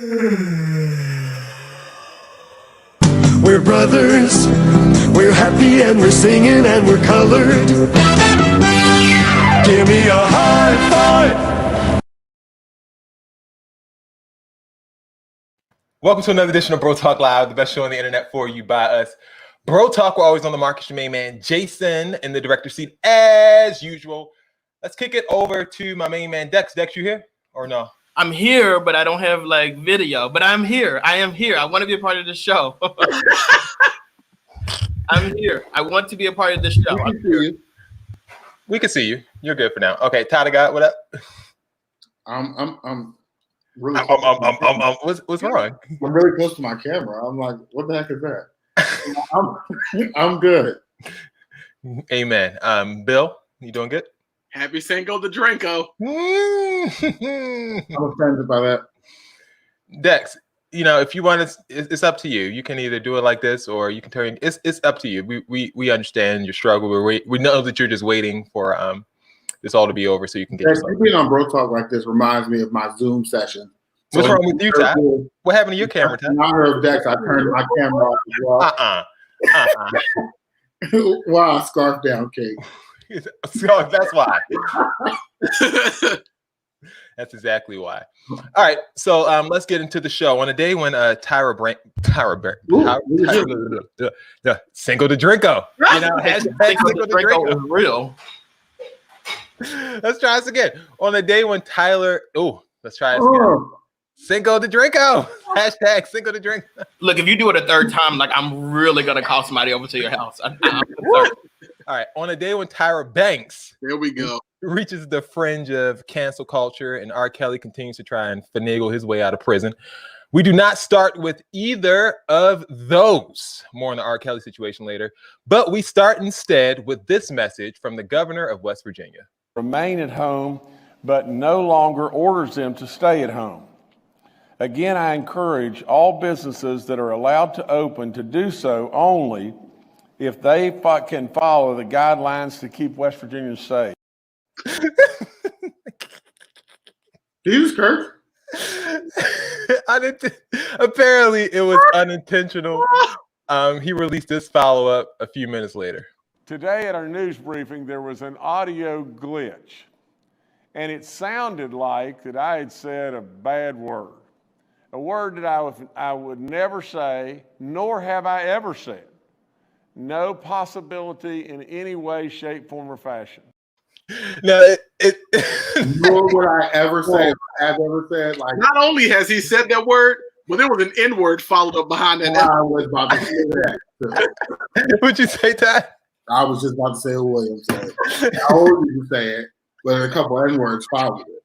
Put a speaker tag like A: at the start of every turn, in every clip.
A: We're brothers, we're happy and we're singing and we're colored. Give me a high five.
B: Welcome to another edition of Bro Talk Live, the best show on the internet for you by us. Bro Talk, we're always on the market. Your main man, Jason, in the director's seat as usual. Let's kick it over to my main man, Dex. Dex, you here or no?
C: I'm here, but I don't have like video. But I'm here. I am here. I want to be a part of the show. I'm here. I want to be a part of the show.
B: We can see you. You're good for now. Okay, Tyler, got what up?
D: I'm really.
B: What's wrong?
D: I'm really close to my camera. I'm like, what the heck is that? I'm good.
B: Amen. Bill, you doing good?
E: Happy Cinco de Drinko.
D: I'm offended by that.
B: Dex, you know, if you want to, it's up to you. You can either do it like this, or you can turn. It's up to you. We understand your struggle. We know that you're just waiting for this all to be over so you can get.
D: Dex, being on Bro Talk like this reminds me of my Zoom session.
B: What's wrong with you, Ty? What happened to your camera, Ty?
D: When I heard Dex, I turned my camera off as well. Wow, scarf down, Kate.
B: So that's why. That's exactly why. All right, so let's get into the show. On a day when Cinco de Drinko, you know, hashtag Cinco de Drinko
C: is real.
B: Let's try this again. On a day when Tyler, let's try this again. Cinco de Drinko, hashtag Cinco de Drinko.
C: Look, if you do it a third time, like I'm really gonna call somebody over to your house.
B: All right, on a day when Tyra Banks,
E: there we go,
B: reaches the fringe of cancel culture and R. Kelly continues to try and finagle his way out of prison, we do not start with either of those. More on the R. Kelly situation later, but we start instead with this message from the governor of West Virginia.
F: Remain at home, but no longer orders them to stay at home. Again, I encourage all businesses that are allowed to open to do so only if they can follow the guidelines to keep West Virginians safe.
D: Jesus Christ.
B: Apparently, it was unintentional. He released this follow-up a few minutes later.
F: Today at our news briefing, there was an audio glitch, and it sounded like that I had said a bad word, a word that I would never say, nor have I ever said. No possibility in any way, shape, form, or fashion.
B: No,
D: nor would I ever say, have ever said. Like,
E: not only has he said that word, but there was an N-word followed up behind that.
D: I was about to say that.
B: What'd you say, Ty?
D: I was just about to say what William said. I heard you say it, but a couple N-words followed it.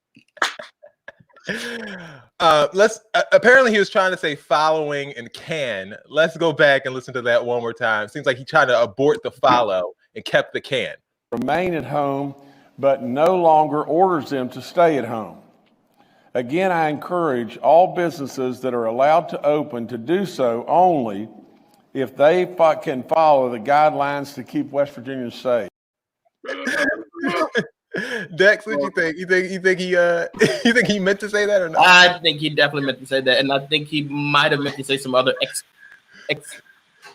B: Apparently he was trying to say following and can. Let's go back and listen to that one more time. Seems like he tried to abort the follow and kept the can.
F: Remain at home, but no longer orders them to stay at home. Again, I encourage all businesses that are allowed to open to do so only if they can follow the guidelines to keep West Virginians safe.
B: Dex, what do you think? You think he meant to say that or not?
C: I think he definitely meant to say that, and I think he might have meant to say some other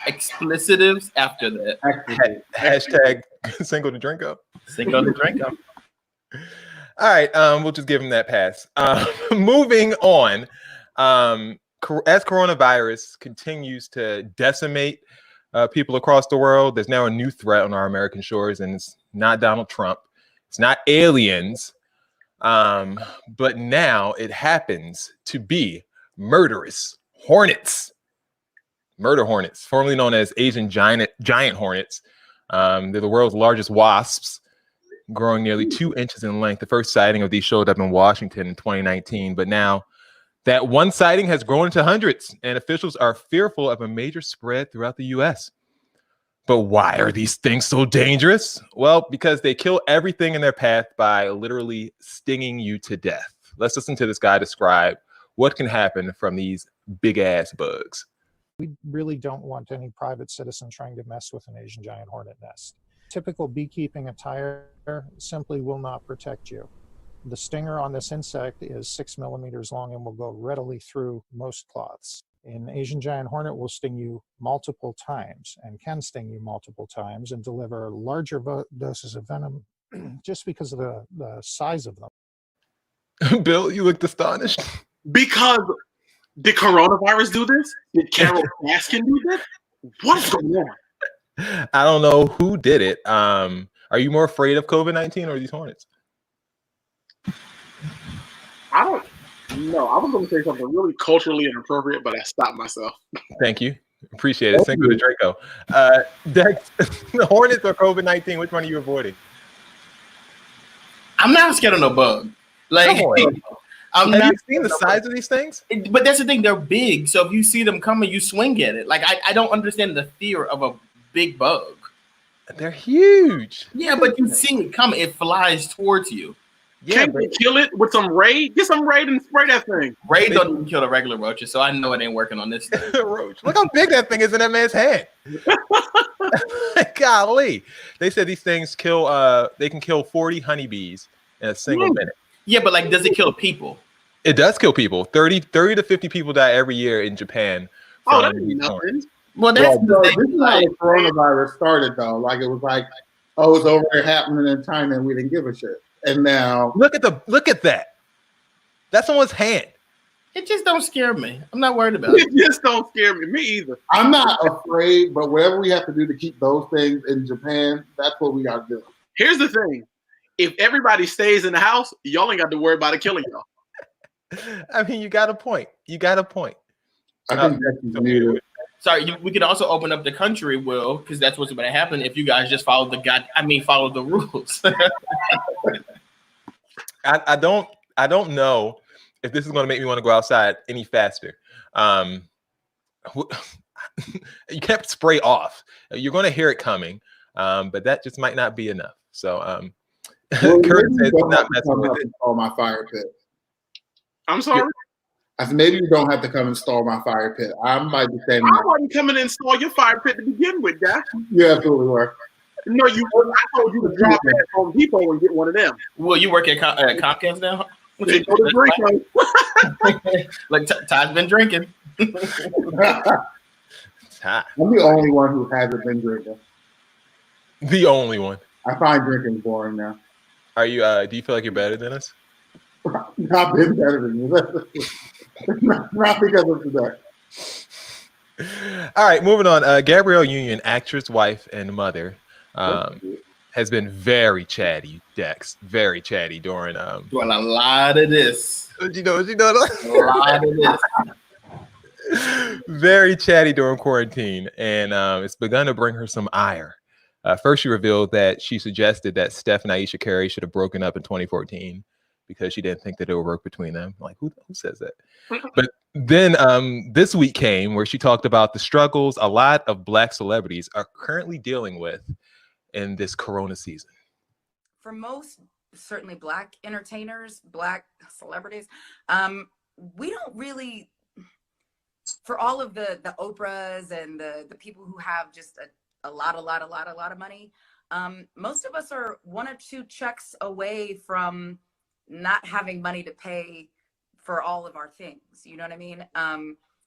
C: explicitives after that.
B: Hashtag Cinco de Drinko.
C: Cinco de Drinko.
B: All right, we'll just give him that pass. Moving on, as coronavirus continues to decimate people across the world, there's now a new threat on our American shores, and it's not Donald Trump. It's not aliens, but now it happens to be murderous hornets. Murder hornets, formerly known as Asian giant hornets. They're the world's largest wasps, growing nearly 2 inches in length. The first sighting of these showed up in Washington in 2019, but now that one sighting has grown into hundreds, and officials are fearful of a major spread throughout the U.S. But why are these things so dangerous? Well, because they kill everything in their path by literally stinging you to death. Let's listen to this guy describe what can happen from these big ass bugs.
G: We really don't want any private citizen trying to mess with an Asian giant hornet nest. Typical beekeeping attire simply will not protect you. The stinger on this insect is 6 millimeters long and will go readily through most cloths. An Asian giant hornet will sting you multiple times and can sting you multiple times and deliver larger doses of venom just because of the size of them.
B: Bill, you looked astonished.
E: Because did coronavirus do this? Did Carol Baskin do this? What's going on?
B: I don't know who did it. Are you more afraid of COVID-19 or these hornets?
E: I don't know. I was going to say something really culturally inappropriate, but I stopped myself.
B: Thank you. Appreciate it. Cinco de Drinko. Dex, the hornets or COVID-19, which one are you avoiding?
C: I'm not scared of no bug. Like,
B: Have you seen the size of these things?
C: But that's the thing, they're big. So if you see them coming, you swing at it. Like, I don't understand the fear of a big bug.
B: They're huge.
C: Yeah, but you see it coming, it flies towards you.
B: Yeah,
E: Can't you kill it with some Raid? Get some Raid and spray that thing.
C: Raid don't even kill the regular roaches, so I know it ain't working on this thing.
B: Roach. Look how big that thing is in that man's hand. Golly. They said these things kill, they can kill 40 honeybees in a single minute.
C: Yeah, but like, does it kill people?
B: It does kill people. 30 to 50 people die every year in Japan.
E: Oh, that's nothing.
C: Well, that's
D: this is how the coronavirus started, though. Like, it was like, oh, it's over there happening in China, and we didn't give a shit. And now,
B: look at that. That's someone's hand.
C: It just don't scare me. I'm not worried about it.
E: It just don't scare me. Me either.
D: I'm not afraid, but whatever we have to do to keep those things in Japan, that's what we got to do.
E: Here's the thing. If everybody stays in the house, y'all ain't got to worry about it killing y'all.
B: I mean, you got a point. I
D: think that's needed.
C: Sorry, we could also open up the country, Will, because that's what's going to happen if you guys just follow follow the rules.
B: I don't know if this is going to make me want to go outside any faster. You can't spray off. You're going to hear it coming, but that just might not be enough. So, Kurt says not messing with it.
D: Install my fire pit.
E: I'm sorry.
D: I said maybe you don't have to come install my fire pit. I might be saying
E: I wasn't coming to install your fire pit to begin with, guy.
D: You absolutely were.
E: No, you. I told you to drop at Home Depot and get one of them.
C: Will you work at Comcast now?
E: They go to Drinko.
C: Like Todd's been drinking.
D: I'm the only one who hasn't been drinking.
B: The only one.
D: I find drinking boring now.
B: Are you? Do you feel like you're better than us?
D: I've been better than you. Not because of today.
B: All right, moving on. Gabrielle Union, actress, wife, and mother, has been very chatty, Dex. Very chatty during
C: doing a lot of this.
B: You know.
C: A lot of this.
B: Very chatty during quarantine, and it's begun to bring her some ire. First, she revealed that she suggested that Steph and Aisha Curry should have broken up in 2014 because she didn't think that it would work between them. Like, who says that? But then this week came where she talked about the struggles a lot of Black celebrities are currently dealing with in this Corona season.
H: For most, certainly Black entertainers, Black celebrities, we don't really, for all of the Oprahs and the people who have just a lot of money, most of us are one or two checks away from not having money to pay for all of our things. You know what I mean?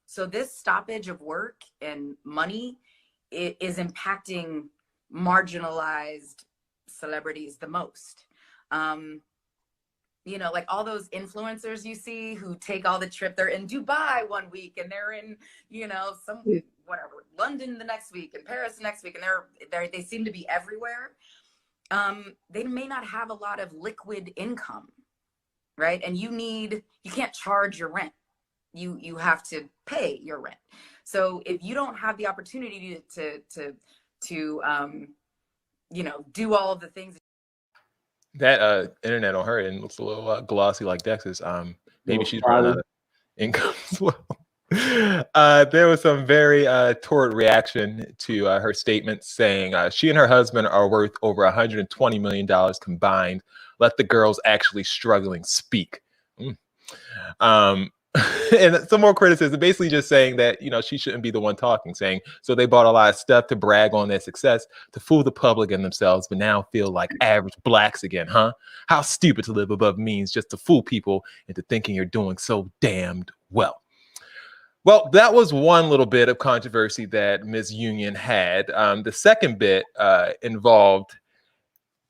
H: So this stoppage of work and money is impacting marginalized celebrities the most. You know, like all those influencers you see who take all the trip, they're in Dubai one week and they're in, you know, some whatever, London the next week and Paris the next week, and they seem to be everywhere. They may not have a lot of liquid income, right? And you can't charge your rent. You have to pay your rent. So if you don't have the opportunity to you know, do all of the things.
B: That internet on her end looks a little glossy like Dex's. Maybe she's running out of income as well. There was some very torrid reaction to her statement saying she and her husband are worth over $120 million combined. Let the girls actually struggling speak. And some more criticism, basically just saying that, she shouldn't be the one talking, saying, so they bought a lot of stuff to brag on their success, to fool the public and themselves, but now feel like average blacks again, huh? How stupid to live above means just to fool people into thinking you're doing so damned well. Well, that was one little bit of controversy that Ms. Union had. The second bit involved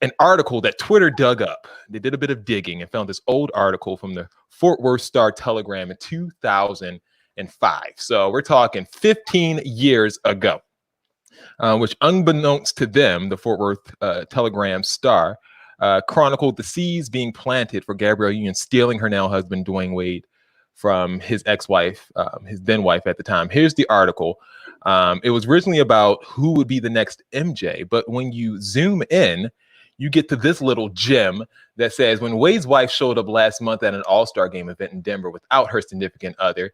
B: an article that Twitter dug up. They did a bit of digging and found this old article from the Fort Worth Star-Telegram in 2005. So we're talking 15 years ago, which unbeknownst to them, the Fort Worth Telegram Star chronicled the seeds being planted for Gabrielle Union stealing her now husband, Dwayne Wade, from his ex-wife, his then wife at the time. Here's the article. It was originally about who would be the next MJ, but when you zoom in, you get to this little gem that says, when Wade's wife showed up last month at an all-star game event in Denver without her significant other,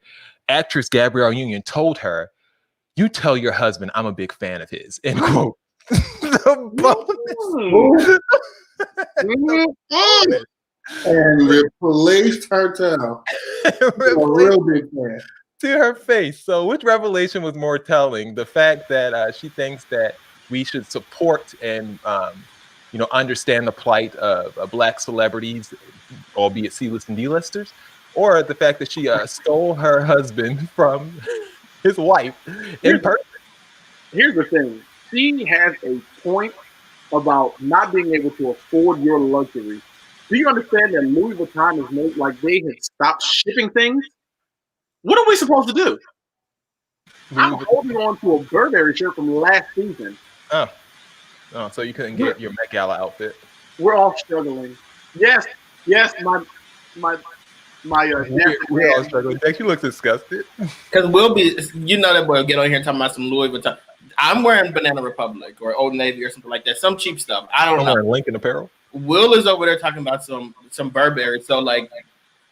B: actress Gabrielle Union told her, "You tell your husband I'm a big fan of his," end quote. The bonus.
D: And replaced her tail. A real big fan.
B: To her face. So which revelation was more telling? The fact that she thinks that we should support and understand the plight of black celebrities, albeit C-list and D-listers, or the fact that she stole her husband from his wife in person.
E: Here's the thing. She has a point about not being able to afford your luxury. Do you understand that Louis Vuitton is made like they had stopped shipping things? What are we supposed to do? I'm holding on to a Burberry shirt from last season.
B: Oh, so you couldn't get your Met Gala outfit?
E: We're all struggling. Yes, my
B: we're all struggling. Jack, you look disgusted.
C: Because we'll be, that boy will get on here talking about some Louis Vuitton. I'm wearing Banana Republic or Old Navy or something like that. Some cheap stuff. I don't know.
B: Wearing Lincoln apparel.
C: Will is over there talking about some Burberry. So like,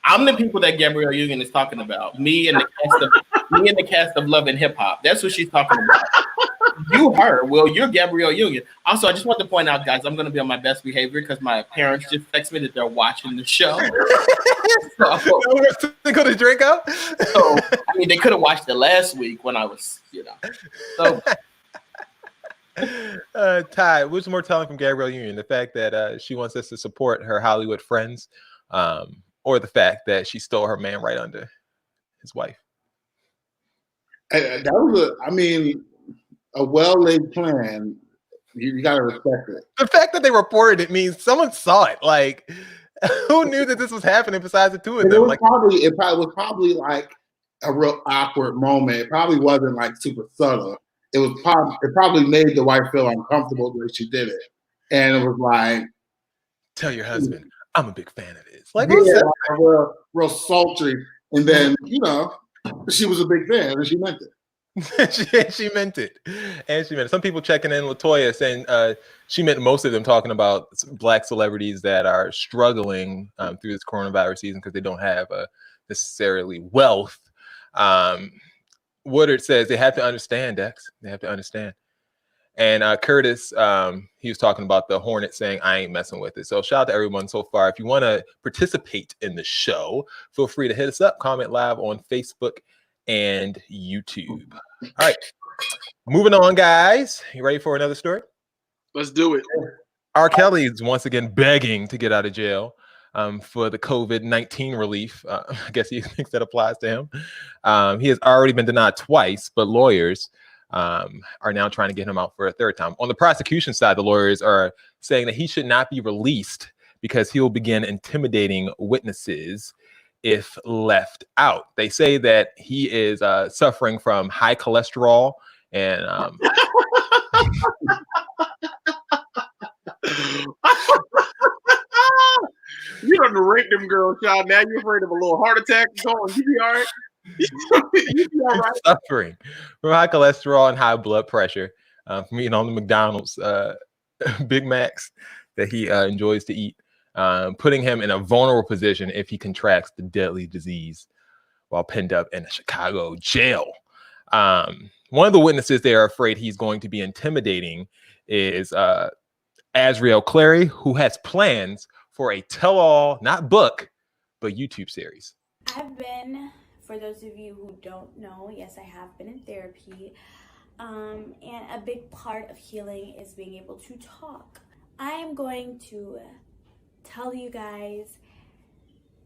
C: I'm the people that Gabrielle Union is talking about. Me and the cast of Love and Hip Hop. That's what she's talking about. You, her. Well, you're Gabrielle Union. Also, I just want to point out, guys, I'm going to be on my best behavior because my parents just text me that they're watching the show.
B: Cinco de Drinko?
C: So, they could have watched it last week when I was, So.
B: Ty, what's more telling from Gabrielle Union? The fact that she wants us to support her Hollywood friends, or the fact that she stole her man right under his wife?
D: That was a well-laid plan. You gotta respect it.
B: The fact that they reported it means someone saw it. Like, who knew that this was happening besides the two of them?
D: It was probably like a real awkward moment. It probably wasn't like super subtle. It probably made the wife feel uncomfortable the way she did it, and it was like,
B: "Tell your husband I'm a big fan of his." Like,
D: real sultry. And then she was a big fan, and she meant it.
B: she meant it. And she meant it. Some people checking in, Latoya, saying she meant most of them talking about black celebrities that are struggling through this coronavirus season because they don't have necessarily wealth. Woodard says they have to understand, Dex. They have to understand. And Curtis, he was talking about the Hornet saying, "I ain't messing with it." So shout out to everyone so far. If you want to participate in the show, feel free to hit us up, comment live on Facebook and YouTube. All right, moving on, guys. You ready for another story?
E: Let's do it.
B: R. Kelly is once again begging to get out of jail for the COVID-19 relief. I guess he thinks that applies to him. He has already been denied twice, but lawyers are now trying to get him out for a third time. On the prosecution side, the lawyers are saying that he should not be released because he will begin intimidating witnesses if left out. They say that he is suffering from high cholesterol and
E: you don't rate them girls, child. Now you're afraid of a little heart attack going. You be all right. You be all right.
B: Suffering from high cholesterol and high blood pressure from eating on the McDonald's Big Macs that he enjoys to eat, putting him in a vulnerable position if he contracts the deadly disease while penned up in a Chicago jail. One of the witnesses they are afraid he's going to be intimidating is Azriel Clary, who has plans for a tell-all, not book, but YouTube series.
I: I've been For those of you who don't know, yes, I have been in therapy. And a big part of healing is being able to talk. I am going to tell you guys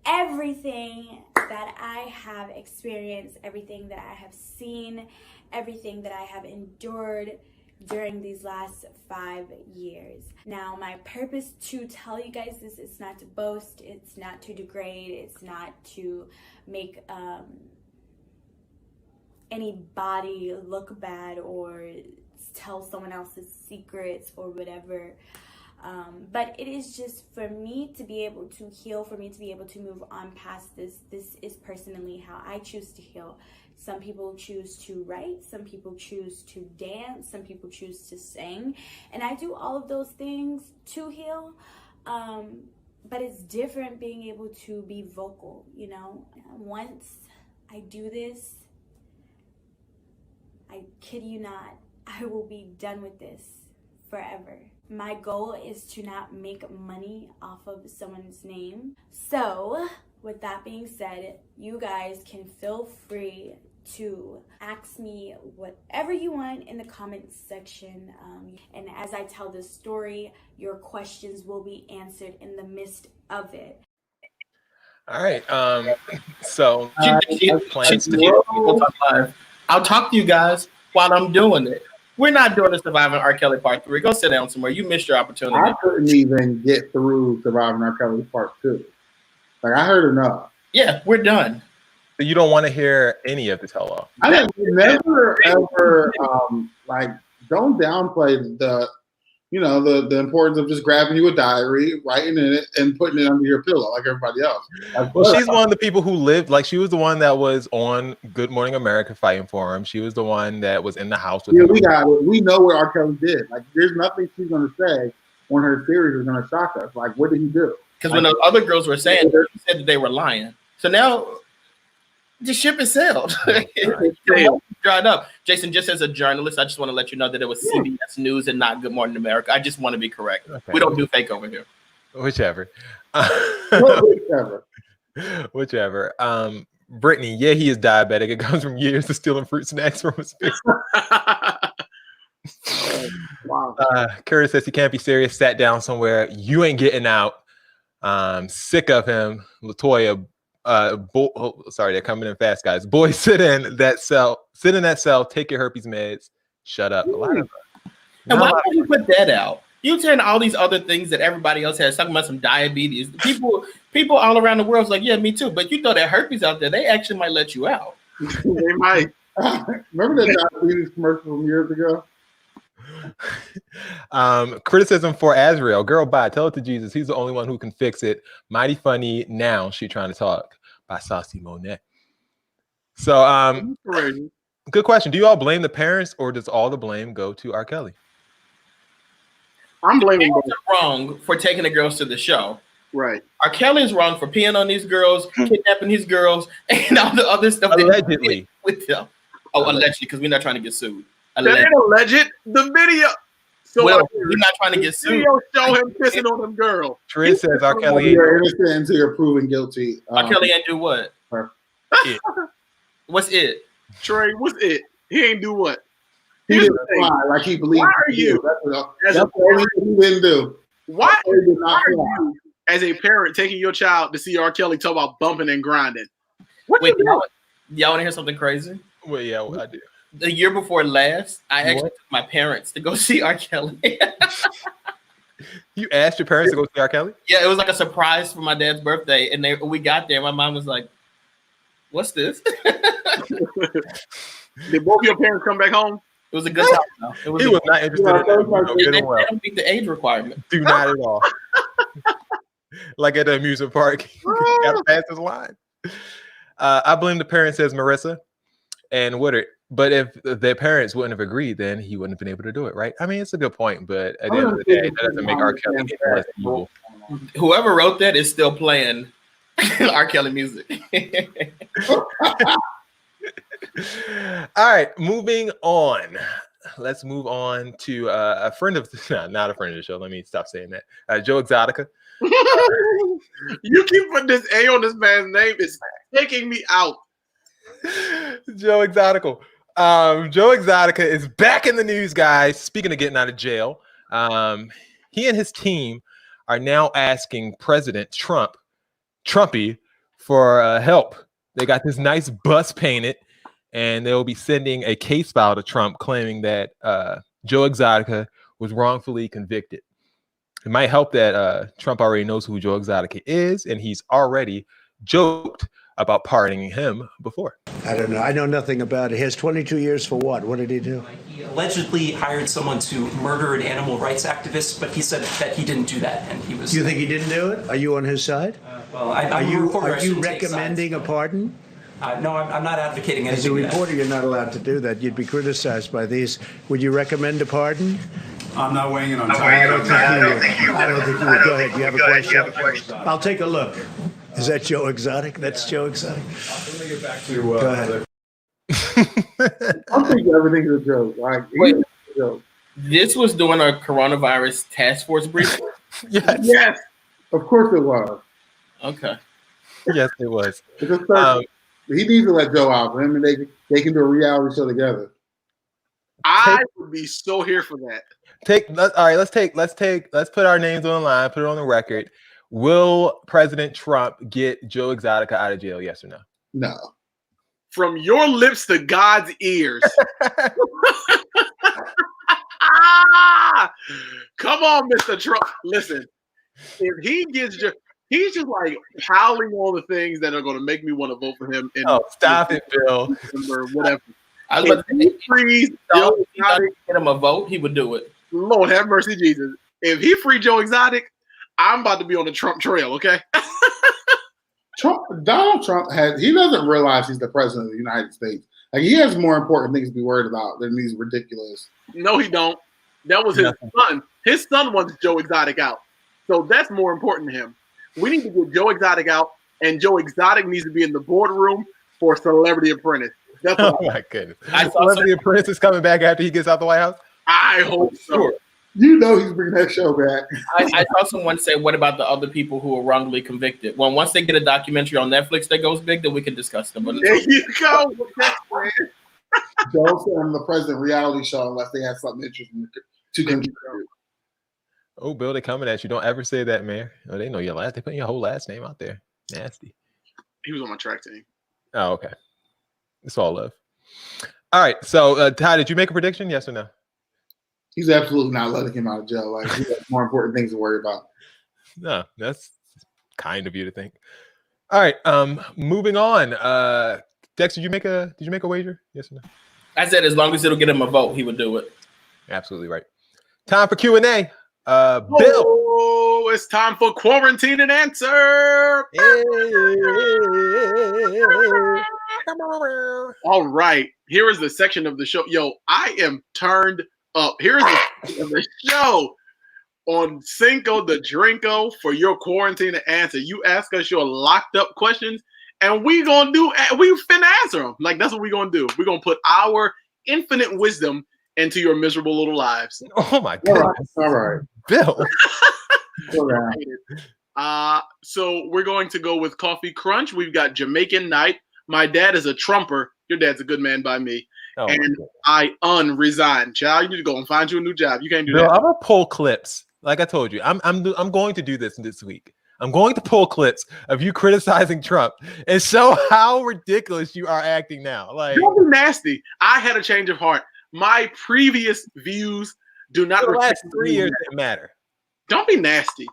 I: everything that I have experienced, everything that I have seen, everything that I have endured during these last 5 years. Now, my purpose to tell you guys this is not to boast, it's not to degrade, it's not to make anybody look bad or tell someone else's secrets or whatever. But it is just for me to be able to heal, for me to be able to move on past this. This is personally how I choose to heal. Some people choose to write, some people choose to dance, some people choose to sing. And I do all of those things to heal. But it's different being able to be vocal, you know? Once I do this, I kid you not, I will be done with this forever. My goal is to not make money off of someone's name. So, with that being said, you guys can feel free to ask me whatever you want in the comments section. And as I tell this story, your questions will be answered in the midst of it.
B: All right. So plans to
C: People talk live. I'll talk to you guys while I'm doing it. We're not doing the Surviving R. Kelly Part 3. Go sit down somewhere. You missed your opportunity.
D: I couldn't even get through Surviving R. Kelly Part 2. Like, I heard enough.
C: Yeah, we're done.
B: So you don't want to hear any of the tell-all.
D: I didn't never ever like, don't downplay the importance of just grabbing you a diary, writing in it, and putting it under your pillow like everybody else. Like,
B: well, she's one of the people who lived, like, she was the one that was on Good Morning America fighting for him. She was the one that was in the house with him.
D: We got it. We know what R. Kelly did. Like, there's nothing she's going to say on her series is going to shock us. Like, what did he do?
C: Because when the other girls were saying, she said that they were lying. So now the ship is sailed. It's dried up. Jason, just as a journalist, I just want to let you know that it was CBS News and not Good Morning America. I just want to be correct. Okay. We don't do fake over here.
B: Whichever.
D: Whichever.
B: Brittany, yeah, he is diabetic. It comes from years of stealing fruit snacks from his face.
E: Wow.
B: Curtis says he can't be serious. Sat down somewhere. You ain't getting out. Sick of him. Latoya. Sorry, they're coming in fast, guys. Boy, sit in that cell. Take your herpes meds. Shut up.
C: And why would you put that out? You turn all these other things that everybody else has, talking about some diabetes. People all around the world's like, yeah, me too. But you throw that herpes out there, they actually might let you out.
E: They might.
D: Remember that diabetes commercial from years ago?
B: Criticism for Azriel. Girl, bye. Tell it to Jesus. He's the only one who can fix it. Mighty funny. Now she trying to talk. By Saucy Monet. So, good question. Do you all blame the parents, or does all the blame go to R. Kelly?
E: I'm blaming
C: them. Wrong for taking the girls to the show.
E: Right.
C: R. Kelly is wrong for peeing on these girls, kidnapping these girls, and all the other stuff.
B: Allegedly.
C: With them. Oh, allegedly, because we're not trying to get sued.
E: Alleged. The video. So
C: we're not trying to get sued.
E: Video show him kissing on them girls.
B: Trish says R. Kelly.
D: You're innocent until you're proven guilty.
C: R. Kelly ain't do what? What's it?
E: Trey, what's it? He ain't do what?
D: He didn't lie like he believed.
E: Why are you?
D: That's the only thing he didn't do.
E: Why are you, as a parent, taking your child to see R. Kelly talk about bumping and grinding?
C: Wait, y'all want to hear something crazy?
B: Well, yeah, I do.
C: The year before last, I actually took my parents to go see R. Kelly.
B: You asked your parents to go see R. Kelly?
C: Yeah, it was like a surprise for my dad's birthday, and we got there. My mom was like, "What's this?"
E: Did both your parents come back home?
C: It was a good time. Though.
B: He was not interested in it.
C: They don't meet the age requirement.
B: Do not at all. Like at the amusement park, got to pass his line. I blame the parents, says Marissa and Woodard. But if their parents wouldn't have agreed, then he wouldn't have been able to do it, right? I mean, it's a good point, but at the end of the day, that doesn't make R. Kelly any less evil.
C: Whoever wrote that is still playing R. Kelly music.
B: All right, moving on. Let's move on to a friend of not a friend of the show. Let me stop saying that. Joe Exotica.
E: You keep putting this A on this man's name. It's taking me out.
B: Joe Exotico. Joe Exotica is back in the news, guys. Speaking of getting out of jail, he and his team are now asking President Trumpy, for help. They got this nice bus painted, and they'll be sending a case file to Trump claiming that Joe Exotica was wrongfully convicted. It might help that Trump already knows who Joe Exotica is, and he's already joked about pardoning him before.
J: I don't know. I know nothing about it. He has 22 years for what? What did he do?
K: He allegedly hired someone to murder an animal rights activist, but he said that he didn't do that, and he was.
J: You think he didn't do it? Are you on his side?
K: Well, are
J: you recommending a pardon?
K: No, I'm not advocating anything.
J: As a reporter, you're not allowed to do that. You'd be criticized by these. Would you recommend a pardon?
L: I'm not weighing in on
J: I don't think you would. Go ahead. You have a question? I'll take a look. Is that Joe Exotic? That's Joe Exotic.
L: Let me get back to.
J: Go ahead.
D: I think everything's a joke. Like,
C: Wait.
D: it's a joke.
C: This was doing a coronavirus task force briefing.
D: Yes, of course it was.
C: Okay.
B: Yes, it was.
D: It's a circus. He needs to let Joe out. Him and they can do a reality show together.
E: I would be so here for that.
B: Let's put our names on the line, put it on the record. Will President Trump get Joe Exotica out of jail? Yes or no?
D: No.
E: From your lips to God's ears. Come on, Mr. Trump. Listen, if he gets he's just like piling all the things that are going to make me want to vote for him.
B: Stop it, Bill.
E: Or whatever.
C: I was about to say,
E: If he frees Joe
C: if he
E: Exotic,
C: get him a vote, he would do it.
E: Lord have mercy, Jesus. If he free Joe Exotic, I'm about to be on the Trump trail, okay?
D: Donald Trump he doesn't realize he's the president of the United States. Like, he has more important things to be worried about than these ridiculous.
E: No, he don't. That was his son. His son wants Joe Exotic out. So that's more important to him. We need to get Joe Exotic out, and Joe Exotic needs to be in the boardroom for Celebrity Apprentice. That's
B: Oh my goodness. Celebrity Apprentice is coming back after he gets out the White House?
E: I hope so.
D: You know he's bringing that show back.
C: I saw someone say, what about the other people who were wrongly convicted? Well, once they get a documentary on Netflix that goes big, then we can discuss them.
E: There you go.
D: Joe said I'm the president reality show unless they have something interesting to contribute.
B: Oh, Bill, they're coming at you. Don't ever say that, man. Oh, they know your last. They putting your whole last name out there. Nasty.
E: He was on my track team.
B: Oh, okay. It's all love. All right. So, Ty, did you make a prediction? Yes or no?
D: He's absolutely not letting him out of jail. Like, he has more important things to worry about.
B: No, that's kind of you to think. All right. Moving on. Dex, did you make a wager? Yes or no?
C: I said as long as it'll get him a vote, he would do it.
B: Absolutely right. Time for Q&A. Bill.
E: Oh, it's time for Quarantine and Answer. All right. Here is the section of the show. Yo, I am turned up. Here's the section of the show on Cinco de Drinko for your Quarantine and Answer. You ask us your locked up questions, and we finna answer them. Like, that's what we're gonna do. We're gonna put our infinite wisdom into your miserable little lives.
B: Oh my goodness.
D: All right.
B: Bill.
E: So we're going to go with Coffee Crunch. We've got Jamaican Night. My dad is a Trumper. Your dad's a good man by me.
B: Oh,
E: and I unresign. Child, you need to go and find you a new job. You can't do
B: Bill,
E: that.
B: I'm gonna pull clips. Like I told you, I'm going to do this week. I'm going to pull clips of you criticizing Trump and show how ridiculous you are acting now. Like,
E: don't be nasty. I had a change of heart. My previous views do not
B: the last
E: reflect
B: 3 years didn't matter.
E: Don't be nasty.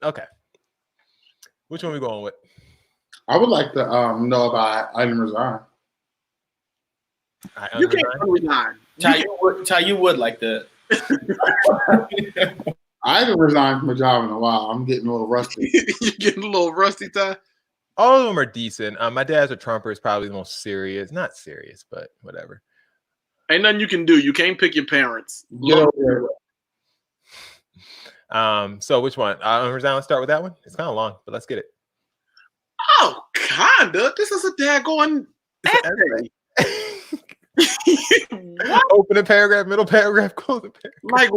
B: Okay. Which one are we going with?
D: I would like to know about I didn't resign.
E: You can't unresign.
C: Ty, you would like that.
D: I haven't resigned from a job in a while. I'm getting a little rusty.
E: You're getting a little rusty, Ty?
B: All of them are decent. My dad's a Trumper is probably the most serious. Not serious, but whatever.
E: Ain't nothing you can do. You can't pick your parents.
B: So which one? Let's start with that one. It's kind of long, but let's get it.
E: Oh, kinda. This is a daggone essay.
B: Open a paragraph, middle paragraph, close a paragraph.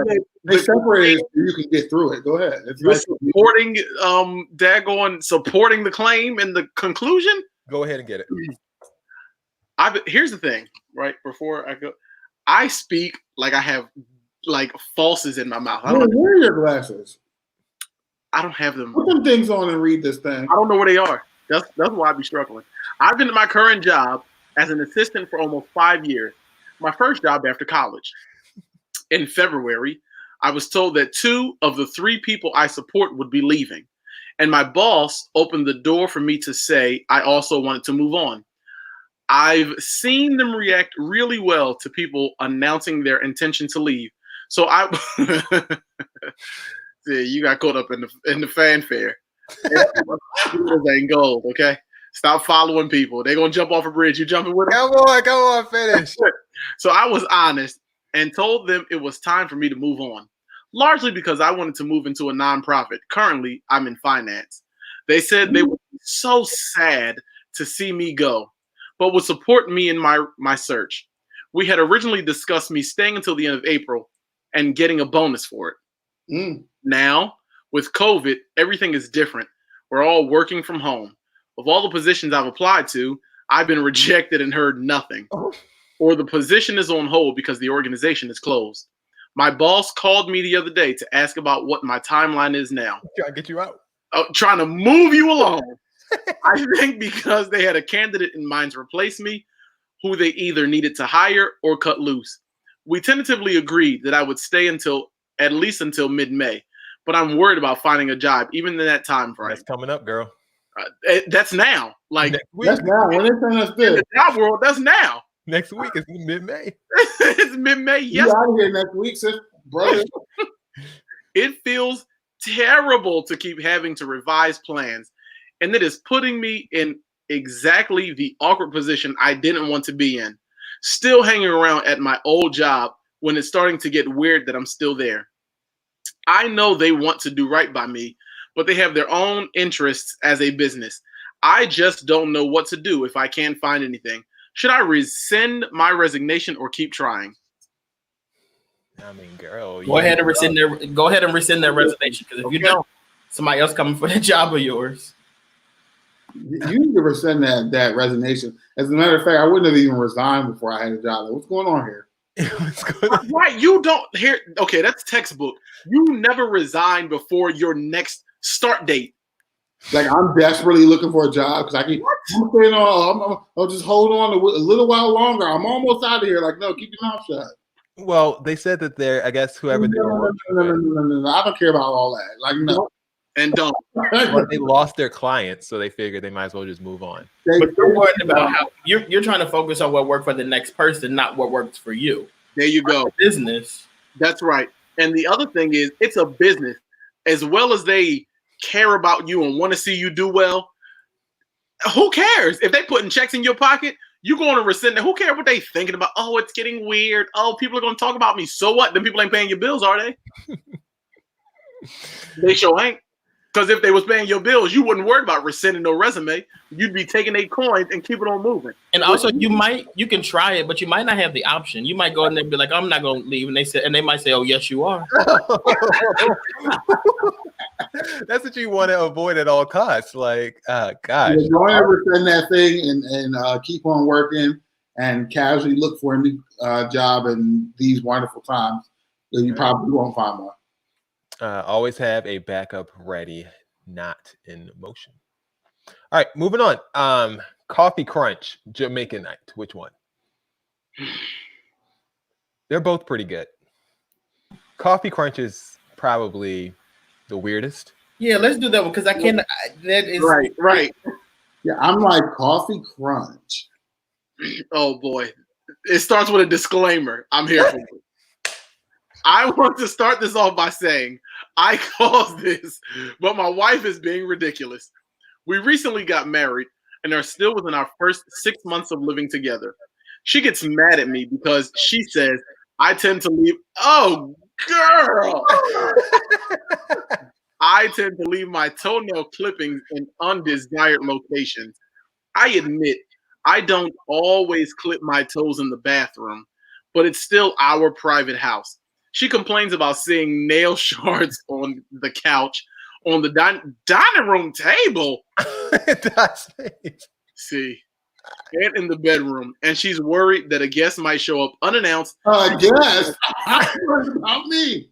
E: Like,
D: they separated so you can get through it. Go ahead. It's
E: you're
D: nice
E: supporting the claim and the conclusion.
B: Go ahead and get it.
E: Here's the thing, right? Before I go, I speak like I have like falses in my mouth.
D: Where are your glasses?
E: I don't have them.
D: Put them things on and read this thing.
E: I don't know where they are. That's why I be struggling. I've been at my current job as an assistant for almost 5 years. My first job after college. In February, I was told that 2 of the 3 people I support would be leaving. And my boss opened the door for me to say I also wanted to move on. I've seen them react really well to people announcing their intention to leave. So I see, you got caught up in the fanfare. Ain't gold, okay? Stop following people. They're gonna jump off a bridge. You jumping with them?
B: Come on, finish.
E: So I was honest and told them it was time for me to move on, largely because I wanted to move into a nonprofit. Currently, I'm in finance. They said they would be so sad to see me go, but would support me in my search. We had originally discussed me staying until the end of April and getting a bonus for it. Now, with COVID, everything is different. We're all working from home. Of all the positions I've applied to, I've been rejected and heard nothing. Or the position is on hold because the organization is closed. My boss called me the other day to ask about what my timeline is now.
B: Trying to get you out.
E: Trying to move you along. I think because they had a candidate in mind to replace me, who they either needed to hire or cut loose. We tentatively agreed that I would stay at least until mid-May, but I'm worried about finding a job even in that time frame.
B: That's coming up, girl.
E: That's now. Like
D: that's now. When they turn us this,
E: in the job world, that's now.
B: Next week is mid-May.
E: It's mid-May. Yes.
D: You out of here next week, sis, brother.
E: It feels terrible to keep having to revise plans, and it is putting me in exactly the awkward position I didn't want to be in. Still hanging around at my old job when it's starting to get weird that I'm still there. I know they want to do right by me, but they have their own interests as a business. I just don't know what to do if I can't find anything. Should I rescind my resignation or keep trying?
B: I mean, girl,
C: Go ahead and rescind their resignation, because if you don't, somebody else coming for that job of yours.
D: You need to rescind that resignation. As a matter of fact, I wouldn't have even resigned before I had a job. Like, what's going on here?
E: Right, you don't hear. Okay, that's textbook. You never resign before your next start date.
D: Like, I'm desperately looking for a job because I'm saying, I'll just hold on a little while longer. I'm almost out of here. Like, no, keep your mouth shut.
B: Well, they said that I guess whoever they were working
D: No. I don't care about all that. Like, no.
E: And don't.
B: Well, they lost their clients, so they figured they might as well just move on.
C: But you're worried about how you're trying to focus on what worked for the next person, not what works for you.
E: There you go.
C: Business.
E: That's right. And the other thing is, it's a business. As well as they care about you and want to see you do well, who cares? If they putting checks in your pocket, you're going to rescind it. Who cares what they thinking about? Oh, it's getting weird. Oh, people are going to talk about me. So what? Them people ain't paying your bills, are they? They sure ain't. Because if they was paying your bills, you wouldn't worry about rescinding no resume. You'd be taking their coins and keep it on moving.
C: And also, you can try it, but you might not have the option. You might go in there and be like, "I'm not going to leave," and they might say, "Oh, yes, you are."
B: That's what you want to avoid at all costs. Like, gosh,
D: don't ever send that thing and keep on working and casually look for a new job in these wonderful times. Then you probably won't find one.
B: Always have a backup ready, not in motion. All right, moving on. Coffee Crunch, Jamaican Night. Which one? They're both pretty good. Coffee Crunch is probably the weirdest.
C: Yeah, let's do that one because I can't. That is
E: right.
D: Yeah, I'm like Coffee Crunch.
E: Oh boy, it starts with a disclaimer. I'm here for it. I want to start this off by saying I caused this, but my wife is being ridiculous. We recently got married and are still within our first 6 months of living together. She gets mad at me because she says I tend to leave. Oh, girl. I tend to leave my toenail clippings in undesired locations. I admit I don't always clip my toes in the bathroom, but it's still our private house. She complains about seeing nail shards on the couch, on the dining room table. See, and in the bedroom, and she's worried that a guest might show up unannounced.
D: Yes, about me.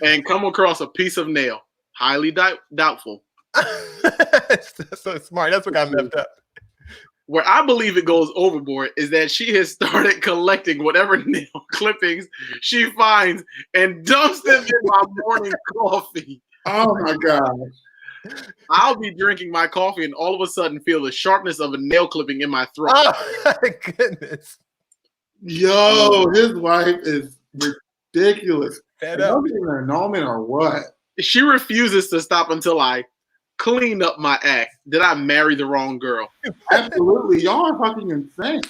E: And come across a piece of nail. Highly doubtful.
B: That's so smart. That's what got messed up.
E: Where I believe it goes overboard is that she has started collecting whatever nail clippings she finds and dumps them in my morning coffee.
D: Oh my gosh.
E: I'll be drinking my coffee and all of a sudden feel the sharpness of a nail clipping in my throat.
B: Oh my goodness.
D: Yo, his wife is ridiculous.
B: Fed
D: Are
B: up.
D: you giving her an annulment or what?
E: She refuses to stop until I clean up my act. Did I marry the wrong girl?
D: Absolutely. Y'all are fucking insane.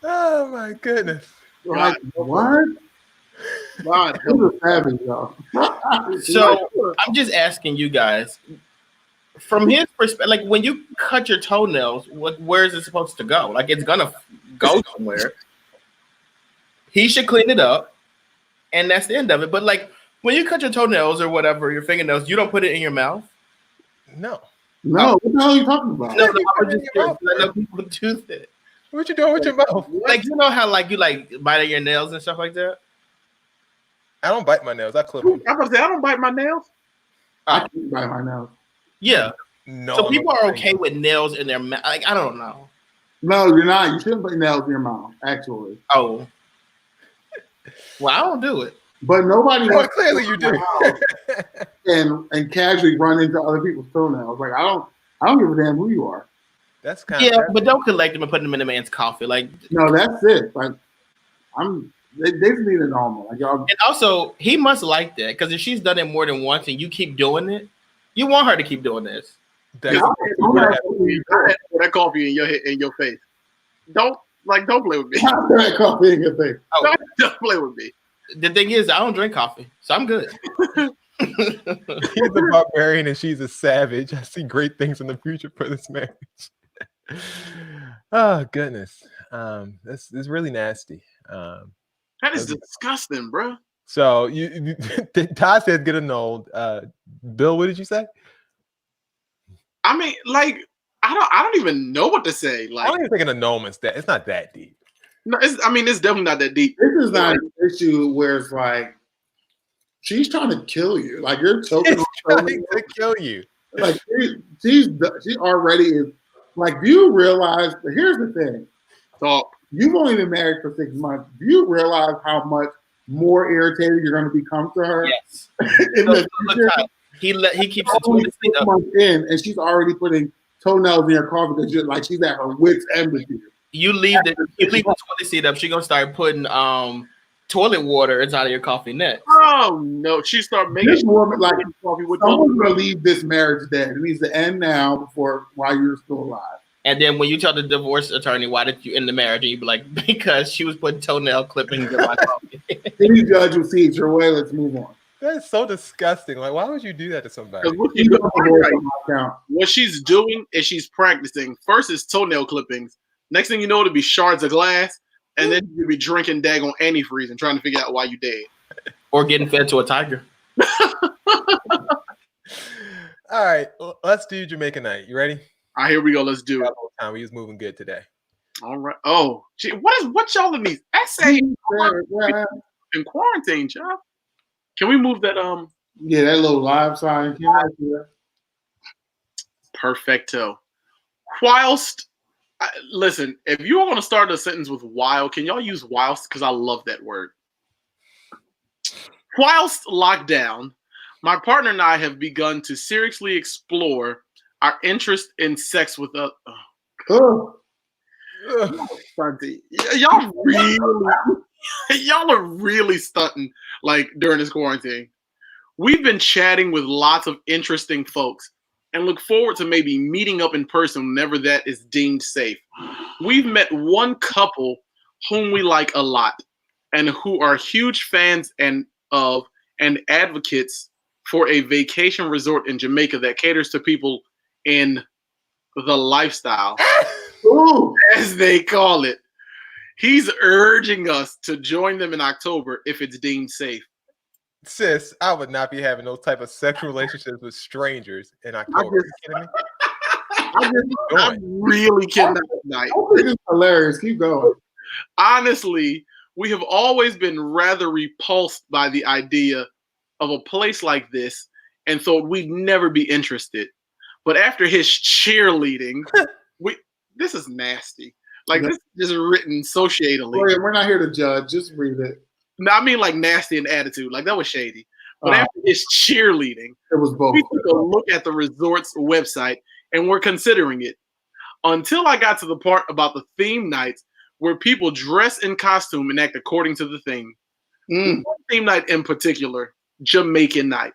B: Oh my goodness.
D: Like, what?
E: God,
D: This is savage, y'all.
C: So I'm just asking you guys, from his perspective, like when you cut your toenails, where is it supposed to go? Like it's gonna go somewhere. He should clean it up, and that's the end of it. But like when you cut your toenails or whatever, your fingernails, you don't put it in your mouth.
B: No.
D: No, what the hell are you talking about?
C: No, I was just curious. I know people do that.
B: What you doing with your mouth?
C: Like you know how like you like bite your nails and stuff like that.
B: I don't bite my nails. I clip them.
E: I'm about to say I don't bite my nails.
D: I can't bite my nails.
C: Yeah.
B: No.
C: So people are okay with nails in their mouth. Like I don't know.
D: No, you're not. You shouldn't put nails in your mouth, actually.
C: Oh. Well, I don't do it.
D: But nobody
B: Well,
D: wants
B: clearly
D: to
B: you do.
D: and casually run into other people's toenails. Like I don't give a damn who you are.
B: That's kind of
C: Yeah, but don't collect them and put them in a man's coffee. Like
D: No, that's it. Like they just need a normal. Like y'all.
C: and also he must like that because if she's done it more than once and you keep doing it, you want her to keep doing this.
B: That's,
E: That coffee in your face. Don't play with me.
D: That coffee in your face.
E: Don't play with me.
C: The thing is, I don't drink coffee, so I'm good.
B: he's a barbarian and she's a savage. I see great things in the future for this marriage. Oh goodness. This is really nasty.
E: That is disgusting, bro.
B: So you Todd said get annulled. Bill, what did you say?
E: I mean, like, I don't even know what to say.
B: I
E: Like,
B: don't even think an annulment's that. It's not that deep.
E: no, it's definitely not that deep.
D: This is not an issue where it's like she's trying to kill you. Like you're choking
B: She's
D: on
B: trying to kill you.
D: Like she already is. Like, do you realize? Here's the thing.
E: Talk.
D: You've only been married for 6 months. Do you realize how much more irritated you're going to become to her?
C: Yes.
D: In the future?
C: He keeps it
D: Only
C: to
D: 6 months in, and she's already putting toenails in your coffee because you're like she's at her wit's end with you.
C: You leave the toilet seat up, she gonna start putting toilet water inside of your coffee next.
E: Oh no, she started making
D: This woman, like,
E: coffee with
D: someone's going to leave this marriage dead. It needs to end now while you're still alive.
C: And then when you tell the divorce attorney why did you end the marriage, and you be like, because she was putting toenail clippings in my coffee.
D: Any judge will see it your way. Let's move on.
B: That is so disgusting. Like, why would you do that to somebody?
E: What she's doing is she's practicing. First is toenail clippings. Next thing you know, it'll be shards of glass, and then you'll be drinking daggone antifreeze and trying to figure out why you dead.
C: Or getting fed to a tiger.
B: All right, let's do Jamaica night. You ready?
E: All right, here we go. Let's do it.
B: We was moving good today.
E: All right. Oh, gee, what y'all in these essays in quarantine, y'all? Can we move that?
D: Yeah, that little live sign.
E: Perfecto. Whilst, listen, if you want to start a sentence with while, can y'all use whilst? Because I love that word. Whilst locked down, my partner and I have begun to seriously explore our interest in sex with us. Y'all are really stunting like during this quarantine. We've been chatting with lots of interesting folks and look forward to maybe meeting up in person whenever that is deemed safe. We've met one couple whom we like a lot and who are huge fans and advocates for a vacation resort in Jamaica that caters to people in the lifestyle, as they call it. He's urging us to join them in October if it's deemed safe.
B: Sis, I would not be having those type of sexual relationships with strangers in October. Are you kidding me?
E: I really cannot tonight.
D: I think it's hilarious. Keep going.
E: Honestly, we have always been rather repulsed by the idea of a place like this and thought we'd never be interested. But after his cheerleading, this is nasty. Like, this is just written so shadily.
D: We're not here to judge. Just read it.
E: No, I mean like nasty and attitude. Like, that was shady. But after his cheerleading,
D: it was both.
E: We took a look at the resort's website and we're considering it. Until I got to the part about the theme nights where people dress in costume and act according to the theme. One theme night in particular, Jamaican night.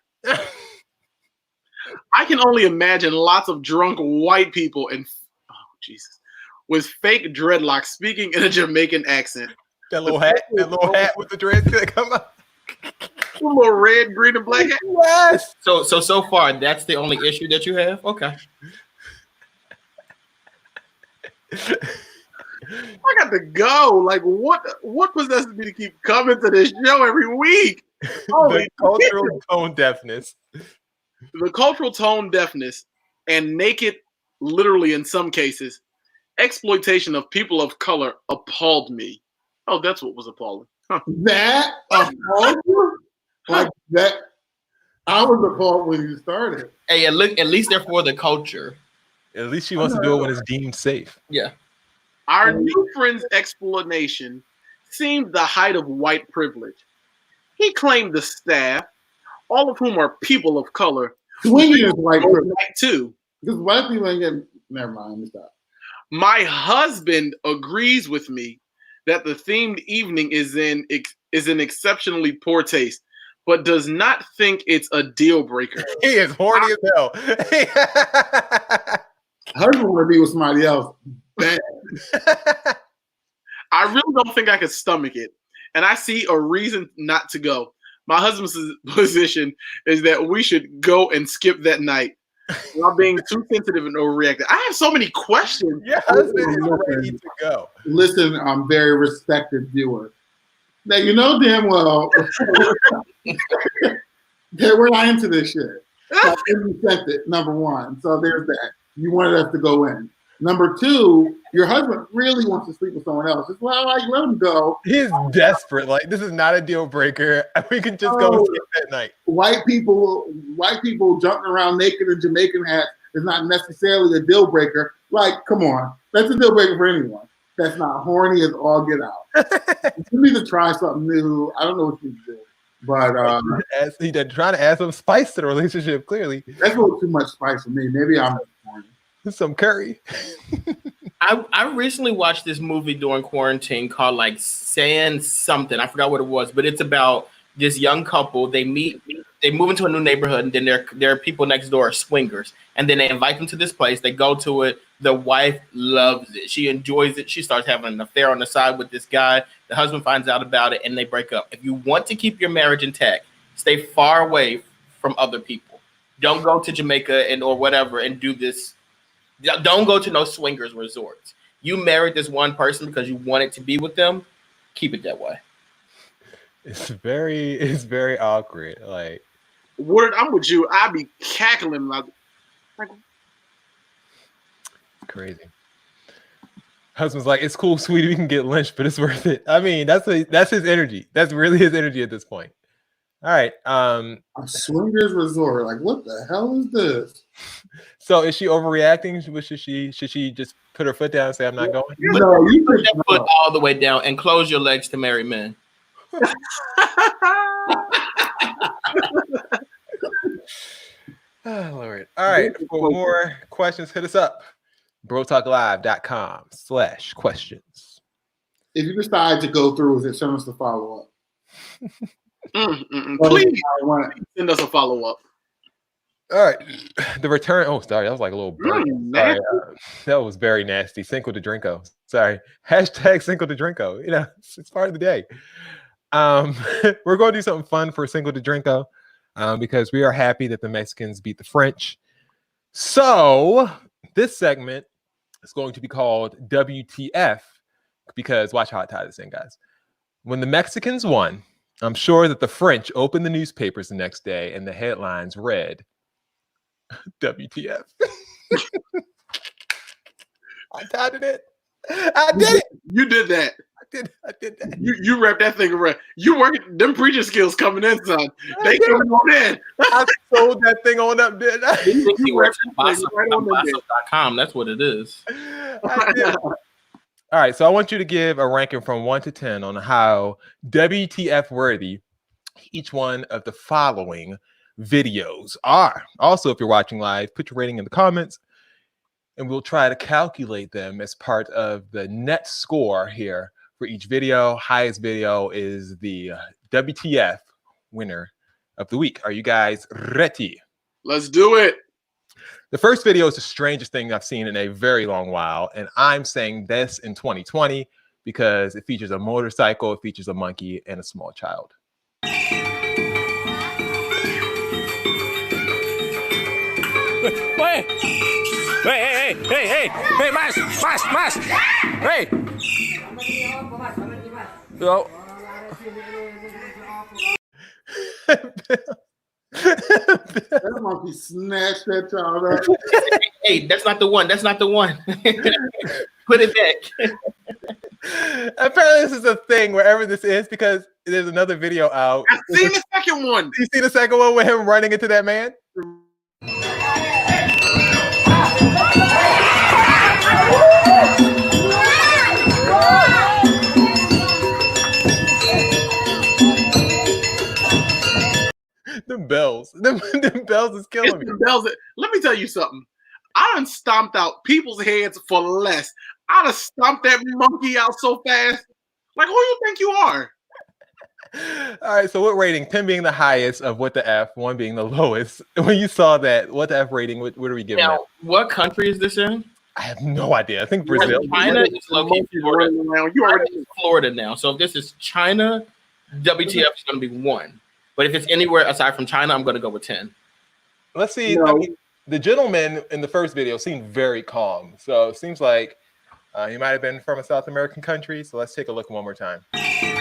E: I can only imagine lots of drunk white people and with fake dreadlocks speaking in a Jamaican accent.
B: That little hat with the dreads that come up.
E: A little red, green, and black hat.
B: Yes.
C: So far, that's the only issue that you have? Okay.
E: I got to go. Like, what possesses me to keep coming to this show every week?
B: The cultural tone deafness.
E: The cultural tone deafness and naked, literally in some cases, exploitation of people of color appalled me. Oh, that's what was appalling. Huh.
D: That appalled you? Like that? I was appalled when you started.
C: Hey, at least they're for the culture.
B: At least she wants to do it when it's deemed safe.
C: Yeah.
E: Our new friend's explanation seemed the height of white privilege. He claimed the staff, all of whom are people of color,
D: swinging is white privilege
E: too.
D: Because white people ain't getting. Never mind. Stop.
E: My husband agrees with me that the themed evening is in exceptionally poor taste, but does not think it's a deal breaker.
B: He is horny as hell.
D: Husband want to be with somebody else. Bad.
E: I really don't think I could stomach it, and I see a reason not to go. My husband's position is that we should go and skip that night. While being too sensitive and overreacting. I have so many questions.
B: Your husband is ready to go.
D: Listen, I'm very respected viewer. Now you know damn well that we're not into this shit. Like, you sent it, number one. So there's that. You wanted us to go in. Number two, your husband really wants to sleep with someone else. It's well, like, let him go.
B: He's desperate. Like, this is not a deal breaker. We can just go and skip that night.
D: White people jumping around naked in Jamaican hats is not necessarily a deal breaker. Like, come on. That's a deal breaker for anyone. That's not horny as all get out. You need to try something new. I don't know what you do. But
B: he's trying to add some spice to the relationship, clearly.
D: That's a little too much spice for me. Maybe I'm horny.
B: Some curry.
C: I recently watched this movie during quarantine called like San something. I forgot what it was, but it's about this young couple. They move into a new neighborhood, and then their people next door are swingers. And then they invite them to this place. They go to it. The wife loves it. She enjoys it. She starts having an affair on the side with this guy. The husband finds out about it, and they break up. If you want to keep your marriage intact, stay far away from other people. Don't go to Jamaica or whatever and do this. Don't go to no swingers resorts. You married this one person because you wanted to be with them. Keep it that way.
B: It's very awkward. Like,
E: Word, I'm with you. I be cackling like
B: crazy. Husband's like, it's cool, sweetie. We can get lynched, but it's worth it. I mean, that's his energy. That's really his energy at this point. All right.
D: A swingers resort. Like, what the hell is this?
B: So is she overreacting? Should she just put her foot down and say, I'm not going?
C: No, you put that foot all the way down and close your legs to married men.
B: Oh, Lord. All right. For more questions, hit us up. BroTalkLive.com/questions.
D: If you decide to go through with it, send us the follow up.
E: Please send us a follow up.
B: All right. The return. Oh, sorry. That was like a little burp. Sorry, that was very nasty. Cinco de Drinko. Sorry. Hashtag Cinco de Drinko. You know, it's part of the day. We're going to do something fun for Cinco de Drinko because we are happy that the Mexicans beat the French. So this segment is going to be called WTF because watch how I tie this in, guys. When the Mexicans won, I'm sure that the French opened the newspapers the next day and the headlines read, WTF. I touted it. I did it.
E: You did that.
B: I did that.
E: You wrapped that thing around. You working them preaching skills coming in, son. They coming on in.
B: I sold that thing on up, didn't I?
C: He works at Bossop.com. That's what it is.
B: I did. All right, so I want you to give a ranking from 1 to 10 on how WTF worthy each one of the following videos are. Also, if you're watching live, put your rating in the comments, and we'll try to calculate them as part of the net score here for each video. Highest video is the WTF winner of the week. Are you guys ready?
E: Let's do it.
B: The first video is the strangest thing I've seen in a very long while, and I'm saying this in 2020 because it features a motorcycle, it features a monkey, and a small child.
M: Hey, mas, hey. Yo.
D: That monkey snatched that child up.
C: Hey, that's not the one. That's not the one. Put it back.
B: Apparently, this is a thing wherever this is because there's another video out.
E: I've seen the second one.
B: You see the second one with him running into that man? Them bells. Them bells is killing me.
E: Let me tell you something. I done stomped out people's heads for less. I done stomped that monkey out so fast. Like, who you think you are?
B: All right, so what rating? 10 being the highest of What the F, 1 being the lowest. When you saw that, What the F rating, what are we giving
C: Now,
B: that?
C: What country is this in?
B: I have no idea. I think Brazil.
C: China is located in Florida. You already in Florida now. So if this is China, WTF is going to be 1. But if it's anywhere aside from China, I'm going to go with 10.
B: Let's see. I mean, the gentleman in the first video seemed very calm. So it seems like he might have been from a South American country. So let's take a look one more time.
M: Hey,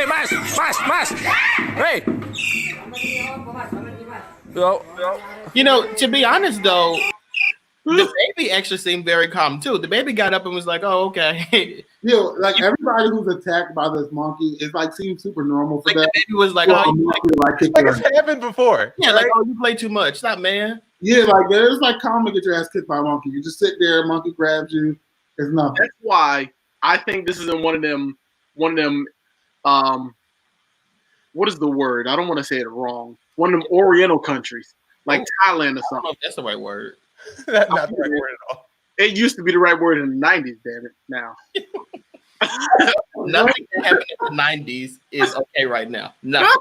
M: mas, hey. Yo.
C: You know, to be honest, though, the baby actually seemed very calm, too. The baby got up and was like, oh, okay.
D: Yeah, like everybody who's attacked by this monkey, it like seems super normal for
C: like
D: that.
C: The baby was like,
D: well,
C: oh,
B: like it's happened before.
C: Yeah, like, oh, you play too much. Stop, man.
D: Yeah, like it's like calm to get your ass kicked by a monkey. You just sit there, a monkey grabs you. It's nothing.
E: That's why I think this is in one of them, what is the word? I don't want to say it wrong. One of them Oriental countries, like Thailand or something.
C: I don't know if that's the right word.
B: That's not the right word at all.
E: It used to be the right word in the 90s, damn it. Now.
C: Nothing that happened in the 90s is okay right now. Nothing.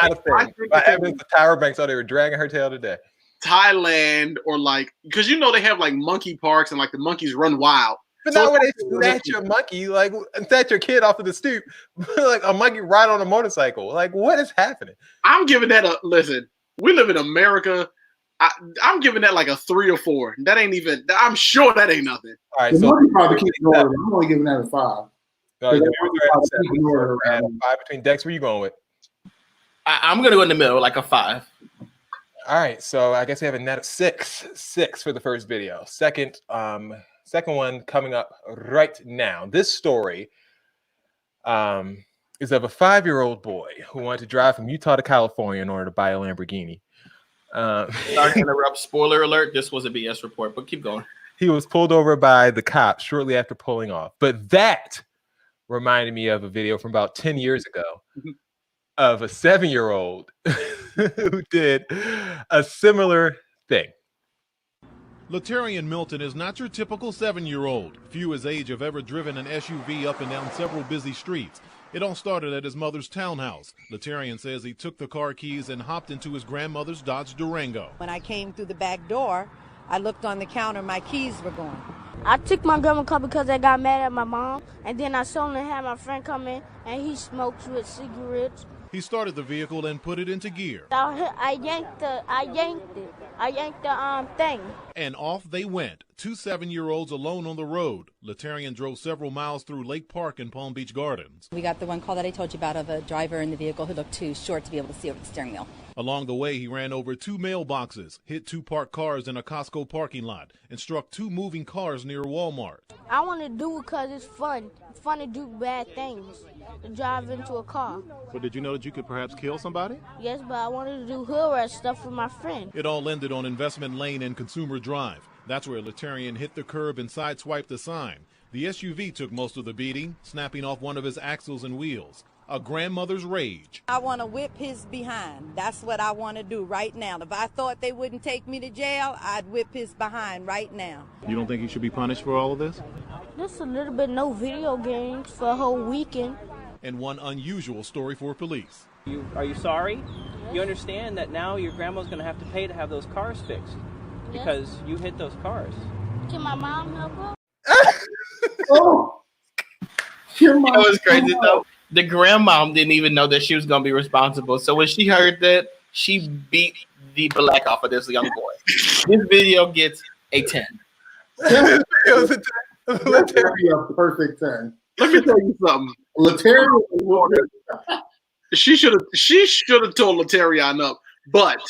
B: Not a thing. By evidence, the Tyra Banks, they were dragging her tail today.
E: Thailand or like, because you know they have like monkey parks and like the monkeys run wild.
B: But now when they snatch your monkey, like snatch your kid off of the stoop, like a monkey ride on a motorcycle. Like, what is happening?
E: I'm giving that a listen. We live in America. I'm giving that like a 3 or 4. That ain't even. I'm sure that ain't nothing.
B: All right,
D: The
B: so
D: monkey probably keeps in order. I'm only giving that a 5.
B: you're at 5 between Dex. Where you going with?
C: I'm gonna go in the middle, like a 5.
B: All right, so I guess we have a net of 6. 6 for the first video. Second one coming up right now. This story is of a 5-year-old boy who wanted to drive from Utah to California in order to buy a Lamborghini.
C: Sorry to interrupt. Spoiler alert. This was a BS report, but keep going.
B: He was pulled over by the cops shortly after pulling off. But that reminded me of a video from about 10 years ago of a 7-year-old who did a similar thing.
N: Latarian Milton is not your typical 7-year-old. Few his age have ever driven an SUV up and down several busy streets. It all started at his mother's townhouse. Latarian says he took the car keys and hopped into his grandmother's Dodge Durango.
O: When I came through the back door, I looked on the counter, my keys were gone.
P: I took my grandma's car because I got mad at my mom, and then I suddenly had my friend come in, and he smoked with cigarettes.
N: He started the vehicle and put it into gear.
P: I yanked it. I yanked the thing.
N: And off they went. Two 7-year-olds alone on the road. Letarian drove several miles through Lake Park and Palm Beach Gardens.
Q: We got the one call that I told you about of a driver in the vehicle who looked too short to be able to see over the steering wheel.
N: Along the way, he ran over 2 mailboxes, hit 2 parked cars in a Costco parking lot, and struck 2 moving cars near Walmart.
P: I want to do it because it's fun. It's fun to do bad things, to drive into a car.
N: But did you know that you could perhaps kill somebody?
P: Yes, but I wanted to do hood rat stuff with my friend.
N: It all ended on Investment Lane and Consumer Drive. That's where Letarian hit the curb and sideswiped the sign. The SUV took most of the beating, snapping off one of his axles and wheels. A grandmother's rage.
O: I want to whip his behind. That's what I want to do right now. If I thought they wouldn't take me to jail, I'd whip his behind right now.
N: You don't think he should be punished for all of this?
P: Just a little bit no video games for a whole weekend.
N: And one unusual story for police.
R: Are you sorry? You understand that now your grandma's going to have to pay to have those cars fixed because you hit those cars.
P: Can my mom help her?
D: Oh,
C: That was crazy though. The grandmom didn't even know that she was gonna be responsible. So when she heard that, she beat the black off of this young boy. This video gets a 10.
D: It was a 10. A perfect 10.
E: Let me tell you something.
D: Letarian,
E: she should have told Letarian up, but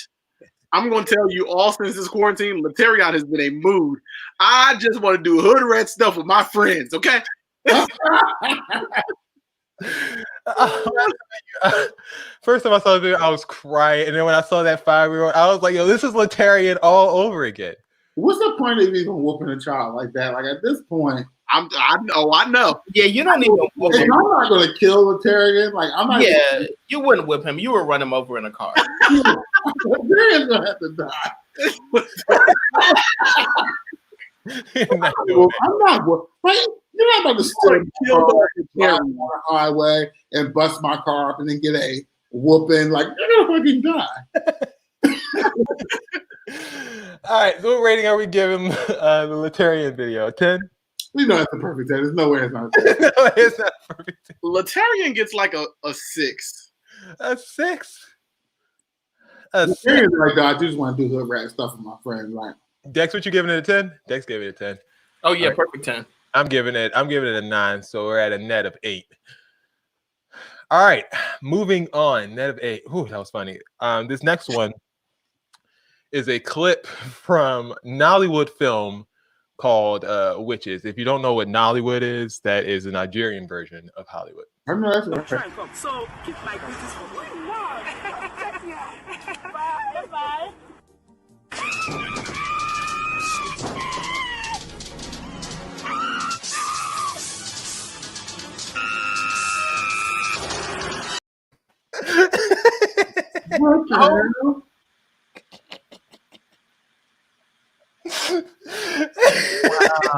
E: I'm going to tell you, all since this quarantine, Letarian has been a mood. I just want to do hood rat stuff with my friends, okay?
B: First time I saw the video, I was crying, and then when I saw that 5-year-old, I was like, "Yo, this is Letarian all over again."
D: What's the point of even whooping a child like that? Like at this point,
E: I know.
C: Yeah, you don't even whoop him.
D: I'm not going to kill Letarian. Like I'm not.
C: Yeah, you wouldn't whip him. You would run him over in a car.
D: Letarian's going to have to die. I'm not. Right? You're not about to steal on the highway and bust my car up and then get a whooping. Like you're gonna fucking die.
B: All right, so what rating are we giving the Letarian video? 10?
D: We know it's a perfect 10. There's no way it's not.
B: No, it's not perfect.
E: Letarian gets like a 6.
B: A 6?
D: Letarian's like, I just want to do hood rat stuff with my friends. Like
B: Dex, what you giving it a 10? Dex gave it a 10.
C: Oh yeah,
B: right.
C: Perfect 10.
B: I'm giving it a 9, so we're at a net of 8. All right, moving on. Net of 8. Ooh, that was funny. This next one is a clip from Nollywood film called Witches. If you don't know what Nollywood is, that is a Nigerian version of Hollywood.
D: I know that's right.
M: So keep my business for me. Bye. Bye.
D: What the hell?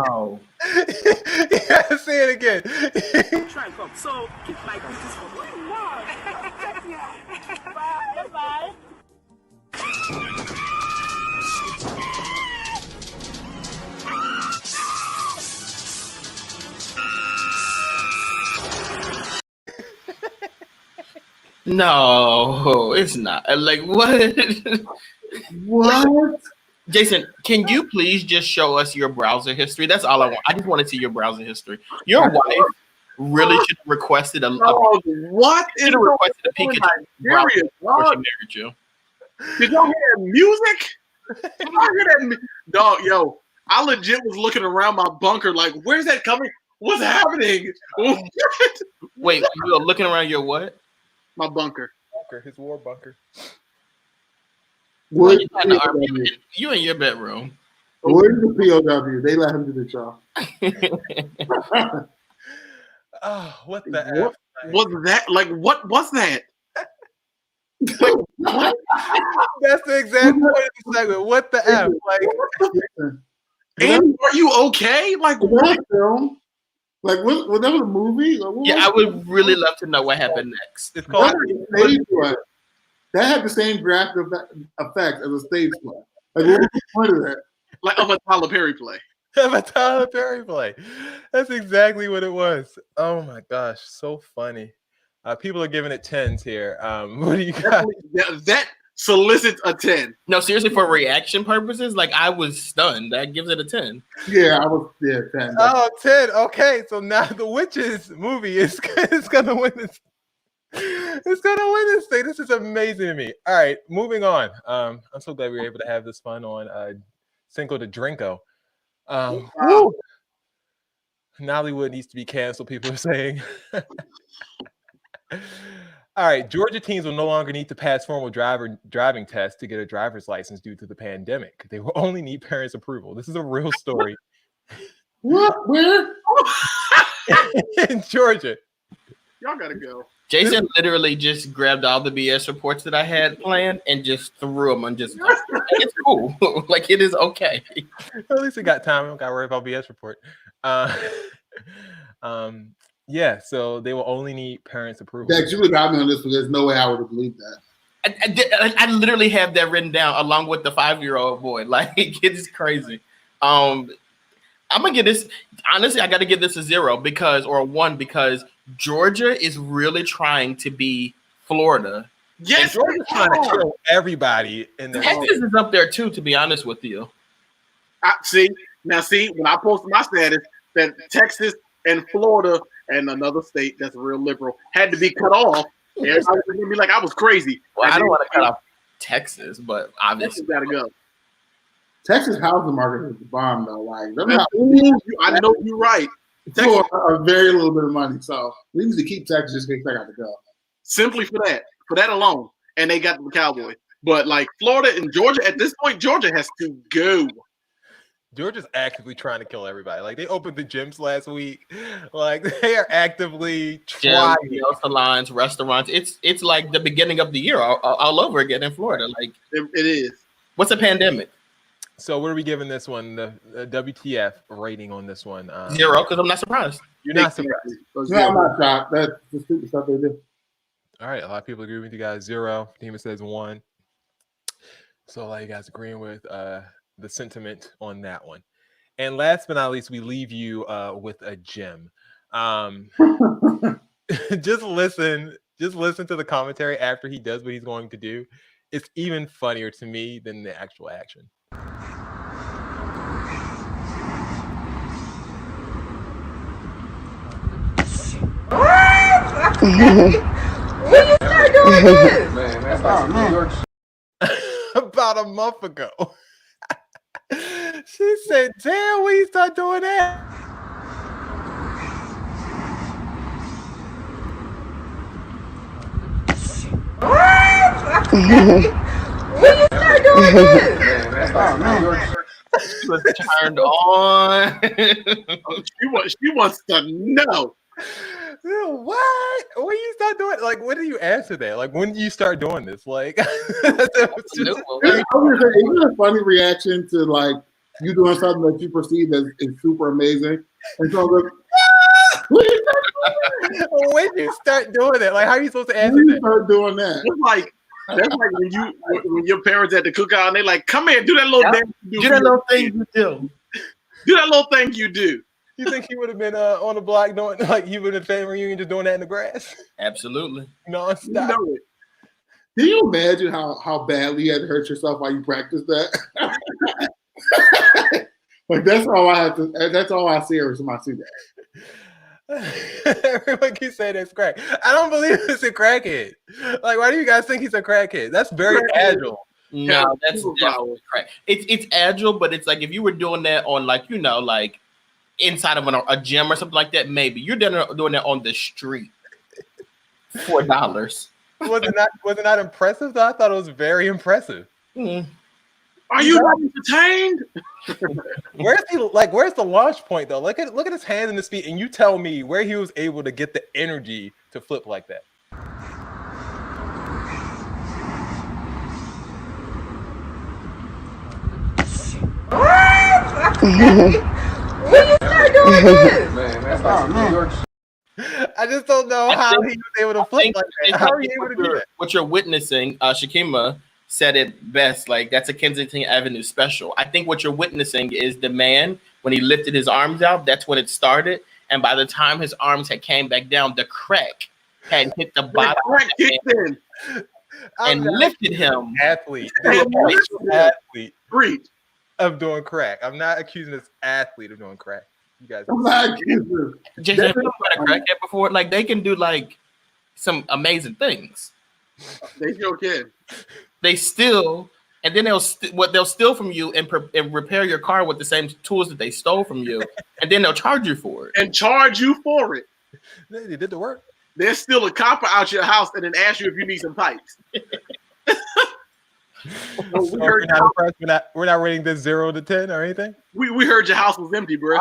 C: Wow.
B: Yeah, say it again.
M: So keep my business for me. Bye. Bye.
C: No, it's not. Like what?
D: What?
C: Jason, can you please just show us your browser history? That's all I want. I just want to see your browser history. Your wife really should have requested
E: what
C: should have requested a Pikachu browser before she married you.
E: Did y'all hear that music? Did y'all hear that? Dog, yo, I legit was looking around my bunker like, where's that coming? What's happening?
C: Wait, you were looking around your what?
E: My bunker.
B: His war bunker.
D: What?
C: You in your bedroom.
D: Where's the POW? They let him do the show.
B: Oh, what the
E: F? What was that? Like, what was that?
D: What?
B: That's the exact point of the segment. What the F? Like,
E: and are you okay? Like,
D: what film? Like, was that a movie?
C: Yeah, I would really love to know what happened next.
B: It's called
D: stage play. That had the same graphic effect as a stage play. Like, what was the point of that?
E: Like of a Tyler Perry play.
B: Of a Tyler Perry play. That's exactly what it was. Oh my gosh, so funny. People are giving it 10s here. What do you got?
E: solicits a 10.
C: No, seriously, for reaction purposes, like I was stunned. That gives it a 10.
D: Yeah, I was 10.
B: Oh, 10. Okay, so now the Witches movie is gonna win this. It's gonna win this thing. This is amazing to me. All right, moving on. I'm so glad we were able to have this fun on Cinco de Drinko. Woo! Nollywood needs to be canceled, people are saying. All right, Georgia teens will no longer need to pass formal driving tests to get a driver's license due to the pandemic. They will only need parents' approval. This is a real story.
D: What? Where?
B: In Georgia.
E: Y'all gotta go.
C: Jason literally just grabbed all the BS reports that I had planned and just threw them and just it's cool. Like it is okay.
B: At least we got time. I don't got to worry about BS report. Yeah, so they will only need parents' approval.
D: Dex, you would got me on this one. There's no way I would have believed that.
C: I literally have that written down along with the 5-year-old boy. Like it's crazy. I'm gonna give this. Honestly, I got to give this a 0 because Georgia is really trying to be Florida.
E: Yes,
B: Georgia's trying to kill everybody in the
C: Texas is up there too. To be honest with you,
E: see when I posted my status that Texas and Florida and another state that's real liberal had to be cut off. Everybody was gonna be like I was crazy.
C: Well, I don't want to cut off Texas, but obviously
E: gotta go.
D: Texas housing market is the bomb though. Like
E: I know you're right.
D: Texas a very little bit of money, so we need to keep Texas just in case I got to go.
E: Simply for that alone, and they got the Cowboys. But like Florida and Georgia, at this point, Georgia has to go.
B: Georgia's actively trying to kill everybody. Like they opened the gyms last week. Like they are actively trying.
C: Nail salons, restaurants. It's like the beginning of the year all over again in Florida. Like
E: it is.
C: What's a pandemic?
B: So what are we giving this one? The WTF rating on this one?
C: 0, because I'm not surprised.
B: You're not surprised.
D: No, I'm not shocked. That's the stupid stuff they do.
B: All right, a lot of people agree with you guys. 0. Demon says 1. So a lot of you guys agreeing with the sentiment on that one. And last but not least, we leave you with a gem. Just listen to the commentary after he does what he's going to do. It's even funnier to me than the actual action.
S: When you start doing this?
L: Man, that's like New York.
B: About a month ago. She said, damn, when you start doing that?
S: When you start doing this?
L: Man, that's like New York.
C: She was turned on.
E: She wants to know.
B: What? When you start doing like when do you answer that? Like when do you start doing this? Like it's
D: Isn't it a funny reaction to like you doing something that you perceive as is super amazing? And so
B: when you start doing it, like how are you supposed to answer
D: when you
B: that?
D: start doing that?
E: That's like when your parents at the cookout and they like, come here, do that little dance.
C: Do that little thing you do.
E: Do that little thing you do.
B: You think he would have been on the block doing like you would have family reunion just doing that in the grass?
C: Absolutely.
B: Non-stop.
E: You know it.
D: Can you imagine how badly you had to hurt yourself while you practiced that? Like that's all I have to. That's all I see every time I see that.
B: Everyone keeps saying it's crack. I don't believe it's a crackhead. Like, why do you guys think he's a crackhead? That's very agile.
C: No, that's definitely crack. It's agile, but it's like if you were doing that on like like inside of a gym or something like that, maybe you're doing that on the street. $4.
B: Was it not impressive though? I thought it was very impressive.
E: Are you not entertained?
B: Where's the launch point though? Look at his hands and his feet, and you tell me where he was able to get the energy to flip like that.
S: When you start doing this?
L: Man, that's like New York.
B: I just don't know how he was able to flip like that. How are you able to do that?
C: What you're witnessing, Shakima said it best. Like that's a Kensington Avenue special. I think what you're witnessing is the man when he lifted his arms out. That's when it started, and by the time his arms had came back down, the crack had hit the bottom.
E: Crack kicked in.
C: and lifted him.
B: Athlete.
E: Breach.
B: Of doing crack. I'm not accusing this athlete of doing crack. You guys.
D: I'm not accusing.
C: Jason, have you had a crackhead before? Like they can do like some amazing things.
E: They still can.
C: They still, and then they'll steal from you and repair your car with the same tools that they stole from you, and then they'll charge you for it.
E: And charge you for it.
B: They did the work.
E: They'll steal a copper out your house and then ask you if you need some pipes.
B: We're not rating this 0 to 10 or anything.
E: We heard your house was empty, bro.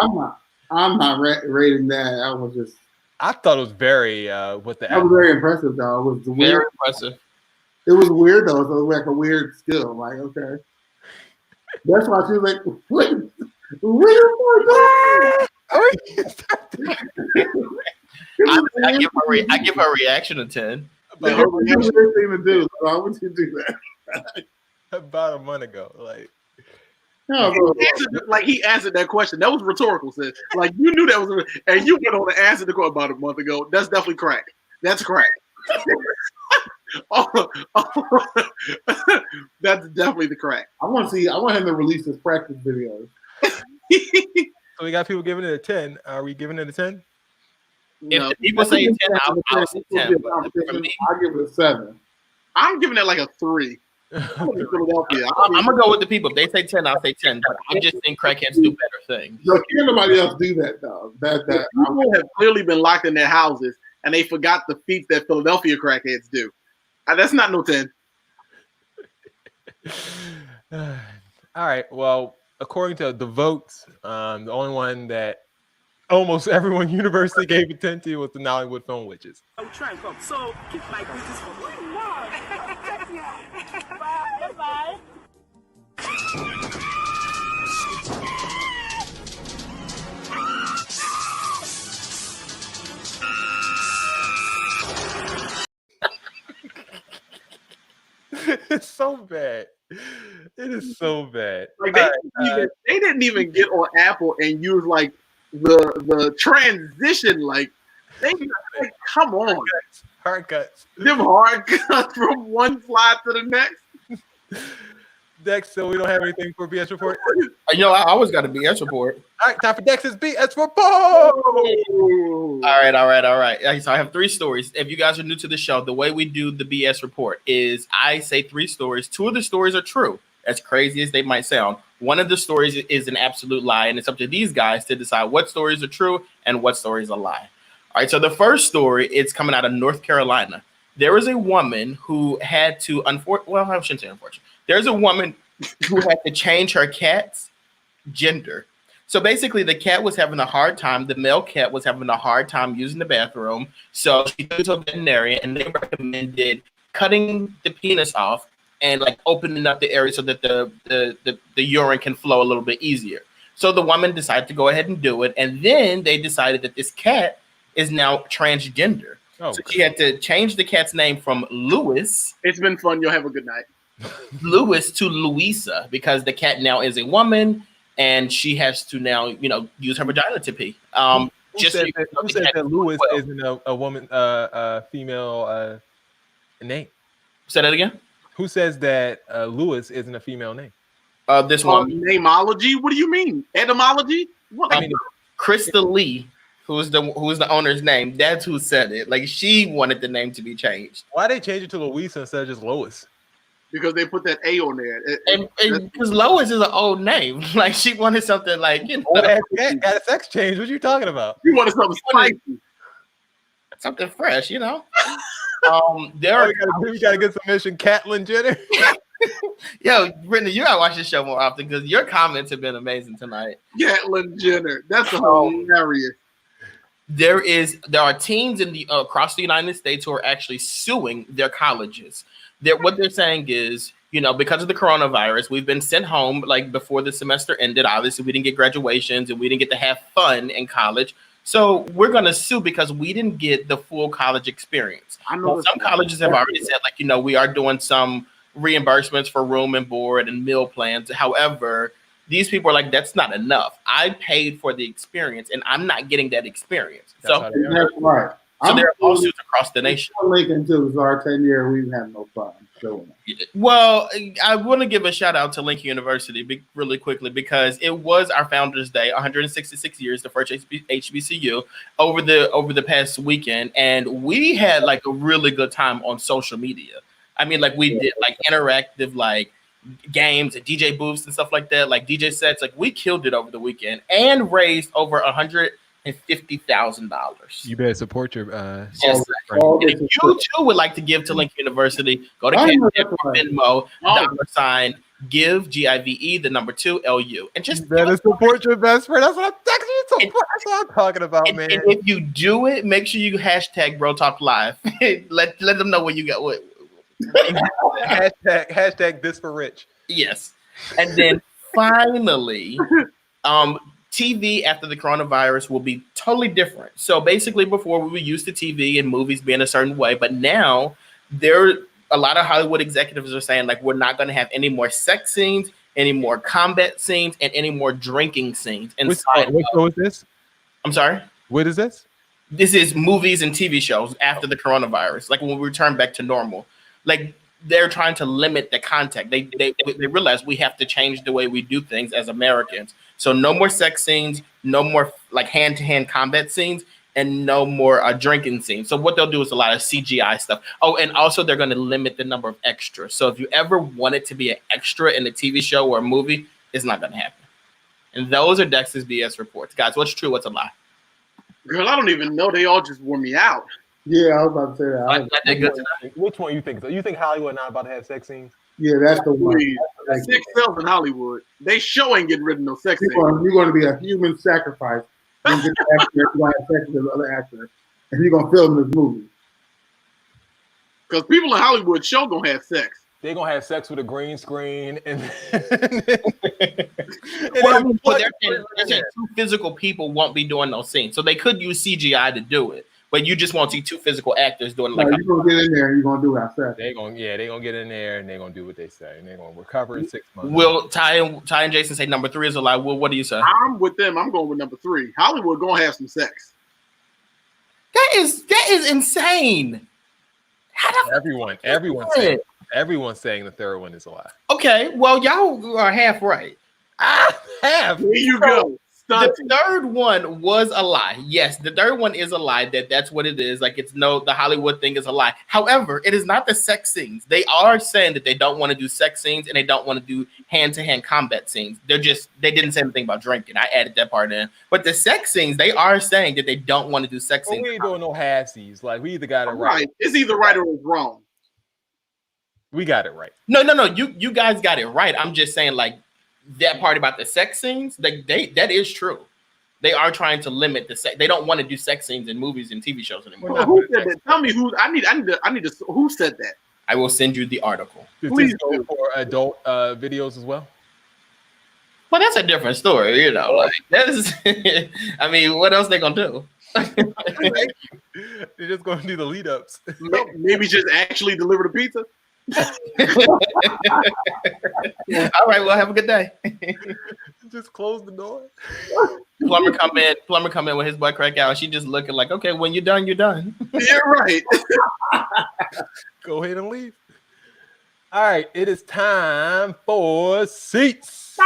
D: I'm not rating that.
B: I thought it was very
D: That was very impressive, though. It was weird.
C: Very impressive.
D: It was weird though. So it was like a weird skill. Like, okay. That's why she was like, wait,
C: I give her a reaction a 10.
D: Like, what was the weird thing to do? Why would you do that?
B: About a month ago, like.
D: No,
E: he answered that question. That was rhetorical, sis. Like you knew that was, and you went on to answer the question about a month ago. That's definitely crack. That's crack. That's definitely the crack.
D: I want him to release his practice videos.
B: So we got people giving it a 10. Are we giving it a 10?
C: If the people say 10, I'll say 10.
D: I'll give it a 7.
E: I'm giving it like a 3. I'm
C: gonna go with the people. If they say 10, I'll say 10. But I just think crackheads do better things.
D: No, can't nobody else do that though.
E: People have clearly been locked in their houses and they forgot the feats that Philadelphia crackheads do. That's not no 10.
B: All right. Well, according to the votes, the only one that almost everyone universally gave a 10 to was the Nollywood Film Witches.
M: Drinko. So keep my bitches for me.
P: Bye.
B: It's so bad. It is so bad.
E: Like they didn't even get on Apple and use like the transition. Like come on,
B: hard cuts.
E: Them hard cuts from one slide to the next.
B: Dex, so we don't have anything for BS report.
C: I always got a BS report.
B: All right, time for Dex's BS report.
C: All right. So I have 3 stories. If you guys are new to the show, the way we do the BS report is I say 3 stories. 2 of the stories are true, as crazy as they might sound. One of the stories is an absolute lie, and it's up to these guys to decide what stories are true and what stories are lie. All right, so the first story, it's coming out of North Carolina. There was a woman who had to, I shouldn't say unfortunately. There's a woman who had to change her cat's gender. So basically, the cat was having a hard time. The male cat was having a hard time using the bathroom. So she took it to a veterinarian, and they recommended cutting the penis off and like opening up the area so that the urine can flow a little bit easier. So the woman decided to go ahead and do it, and then they decided that this cat is now transgender. So she had to change the cat's name from Lewis.
E: It's been fun. You'll have a good night.
C: Lewis to Louisa, because the cat now is a woman and she has to now, use her vagina to pee.
B: Who said that Lewis isn't a woman, female name?
C: Say that again.
B: Who says that Lewis isn't a female name?
C: This one.
E: Nameology? What do you mean? Etymology? What?
C: Krista Lee, who's the owner's name. That's who said it. Like she wanted the name to be changed.
B: Why they change it to Louisa instead of just Lois?
E: Because they put that A on there.
C: And because Lois is an old name. Like she wanted something like,
B: got a sex change. What are you talking about?
E: You wanted something spicy.
C: Something fresh,
B: we got a good submission, Caitlyn Jenner.
C: Yo, Brittany, you gotta watch this show more often because your comments have been amazing tonight.
E: Caitlyn Jenner. That's hilarious.
C: There are teens in the across the United States who are actually suing their colleges. What they're saying is, because of the coronavirus, we've been sent home like before the semester ended. Obviously, we didn't get graduations and we didn't get to have fun in college. So we're going to sue because we didn't get the full college experience. I know some colleges have already said, we are doing some reimbursements for room and board and meal plans. However, these people are like, that's not enough. I paid for the experience and I'm not getting that experience.
D: That's right.
C: So there are lawsuits across the nation.
D: Lincoln too. It's our 10-year. We've had no problem.
C: Well, I want to give a shout out to Lincoln University really quickly because it was our Founders Day, 166 years, the first HBCU over the past weekend, and we had like a really good time on social media. I mean, like we did like interactive like games and DJ booths and stuff like that, like DJ sets. Like we killed it over the weekend and raised over $150,000.
B: You better support your
C: Yes. If you too would like to give to Lincoln University, go to Venmo, $give GIVE the number 2 LU, and just
B: better support your best friend. That's what I'm texting you to. That's what I'm talking about, man.
C: And if you do it, make sure you hashtag Bro Talk Live. let them know where you got what.
B: hashtag this for rich.
C: Yes, and then finally, TV after the coronavirus will be totally different. So basically, before we were used to TV and movies being a certain way, but now a lot of Hollywood executives are saying like we're not going to have any more sex scenes, any more combat scenes, and any more drinking scenes.
B: What show is this?
C: I'm sorry.
B: What is this?
C: This is movies and TV shows after the coronavirus, like when we return back to normal. Like they're trying to limit the contact. They realize we have to change the way we do things as Americans. So no more sex scenes, no more like hand-to-hand combat scenes, and no more drinking scenes. So what they'll do is a lot of CGI stuff. Oh, and also they're going to limit the number of extras. So if you ever wanted to be an extra in a TV show or a movie, it's not going to happen. And those are Dex's BS reports. Guys, what's true, what's a lie?
E: Girl, I don't even know. They all just wore me out.
D: Yeah, I was about to say that.
B: Which one you think? So you think Hollywood not about to have sex scenes?
D: Yeah, that's the one.
E: Sex sells in Hollywood. They show ain't getting rid of no sex scenes.
D: You're going to be a human sacrifice. You're going to have sex with the other actor, and you're going to film this movie.
E: Because people in Hollywood show going to have sex.
B: They're going to have sex with a green screen. And
C: they're saying two physical people won't be doing those scenes. So they could use CGI to do it. But you just won't see two physical actors doing like.
D: You're gonna get in there and you're gonna do it ourselves.
B: They're gonna get in there and they're gonna do what they say and they're gonna recover in 6 months.
C: Will Ty and Jason say number 3 is a lie? Will, what do you say?
E: I'm with them. I'm going with number 3. Hollywood gonna have some sex.
C: That is insane.
B: Everyone's saying the third one is a lie.
C: Okay, well y'all are half right.
B: Half.
E: Here you go.
C: The third one was a lie. Yes, the third one is a lie. That's what it is. Like the Hollywood thing is a lie. However, it is not the sex scenes. They are saying that they don't want to do sex scenes and they don't want to do hand-to-hand combat scenes. They didn't say anything about drinking. I added that part in. But the sex scenes, they are saying that they don't want to do sex scenes.
B: We ain't doing no halfsies. Like we either got it right.
E: It's either right or it's wrong.
B: We got it right.
C: No. You guys got it right. I'm just saying like that part about the sex scenes, that is true. They are trying to limit the sex. They don't want to do sex scenes in movies and TV shows anymore.
E: Who said that? Tell me who. I need to. Who said that?
C: I will send you the article.
B: Please go for adult videos as well.
C: Well, that's a different story, you know. Like that is. I mean, what else they gonna do?
B: They're just gonna do the lead ups.
E: Maybe just actually deliver the pizza.
C: All right, well, have a good day.
B: Just close the door.
C: Plumber come in with his butt crack out. She just looking like, okay, when you're done, you're done.
E: You're right.
B: Go ahead and leave. All right, it is time for seats.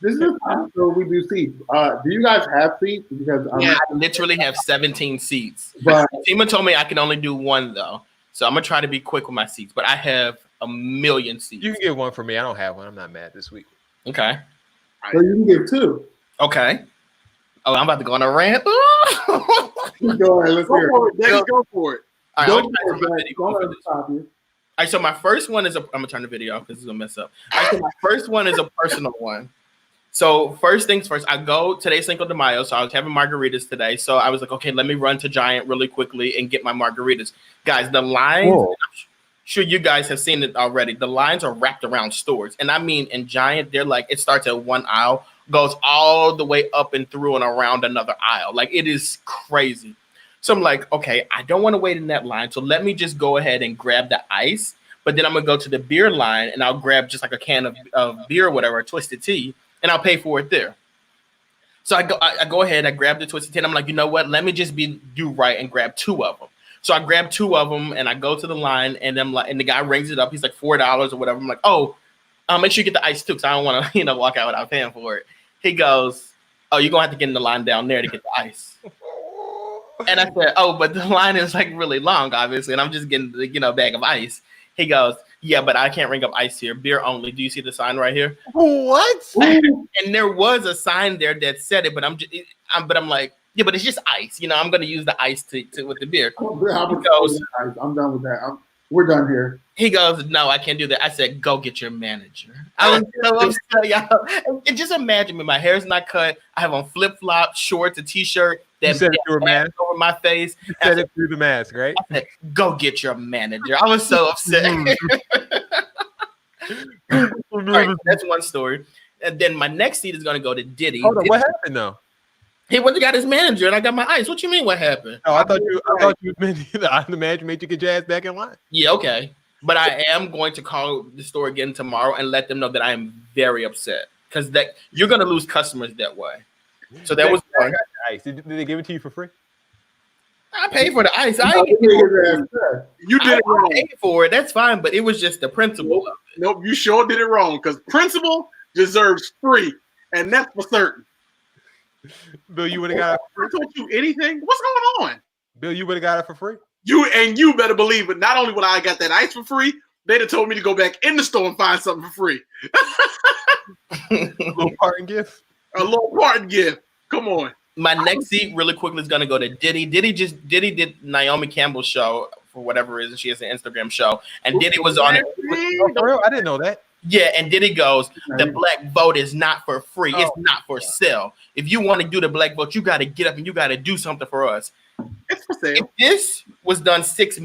D: This is so we do seats. Do you guys have seats? Because
C: I literally have 17 seats.
D: But
C: Tima told me I can only do one though, so I'm gonna try to be quick with my seats. But I have 1,000,000 seats.
B: You can get one for me. I don't have one. I'm not mad this week.
C: Okay.
D: So you can get 2.
C: Okay. Oh, I'm about to go on a rant.
D: Go ahead, let's hear it.
E: Go for it.
C: All right, all right, so my first one is I'm gonna turn the video off because it's gonna mess up. All right, so my first one is a personal one. So first things first, today's Cinco de Mayo, so I was having margaritas today. So I was like, okay, let me run to Giant really quickly and get my margaritas. Guys, the lines, I'm sure you guys have seen it already. The lines are wrapped around stores. And I mean, in Giant, they're like, it starts at one aisle, goes all the way up and through and around another aisle. Like it is crazy. So I'm like, okay, I don't want to wait in that line. So let me just go ahead and grab the ice. But then I'm going to go to the beer line and I'll grab just like a can of beer or whatever, a twisted tea, and I'll pay for it there. So I go ahead, I grab the Twisted 10. I'm like, you know what? Let me just do right and grab 2 of them. So I grab 2 of them and I go to the line and I'm like, and the guy rings it up. He's like $4 or whatever. I'm like, oh, make sure you get the ice too, because I don't want to, walk out without paying for it. He goes, oh, you're gonna have to get in the line down there to get the ice. And I said, oh, but the line is like really long, obviously, and I'm just getting the bag of ice. He goes, yeah, but I can't ring up ice here. Beer only. Do you see the sign right here?
B: What?
C: And there was a sign there that said it, but I'm like, yeah, but it's just ice. I'm going to use the ice to with the beer.
D: I'm done with that. We're done here.
C: He goes, no, I can't do that. I said, go get your manager. I was so upset, y'all. And just imagine me. My hair's not cut. I have on flip-flops, shorts, a T-shirt.
B: You said it through a mask
C: over my face.
B: You said it through the mask, right?
C: I said, go get your manager. I was so upset. All right, that's one story. And then my next seat is going to go to Diddy.
B: Hold on, what happened though?
C: He went and got his manager, and I got my ice. What you mean? What happened?
B: Oh, I thought you meant the manager made you get your ass back in line.
C: Yeah, okay. But I am going to call the store again tomorrow and let them know that I am very upset because that you're going to lose customers that way. So that was one.
B: Ice. Did they give it to you for free?
C: I paid for the ice.
E: You did it wrong.
C: I paid for it. That's fine, but it was just the principle of it.
E: Nope, you sure did it wrong because principal deserves free, and that's for certain.
B: Bill, you would have got it for
E: free. I told you anything? What's going on?
B: Bill, you would have got it for free.
E: You better believe it. Not only would I got that ice for free, they'd have told me to go back in the store and find something for free.
B: A little parting gift.
E: A little parting gift. Come on.
C: My next seat really quickly is going to go to Diddy. Diddy did Naomi Campbell's show for whatever reason. She has an Instagram show, and Diddy was on it.
B: Oh, for real? I didn't know that.
C: Yeah, and Diddy goes, the black vote is not for free. It's not for sale. If you want to do the black vote, you got to get up and you got to do something for us.
E: It's for sale.
C: If this was done 6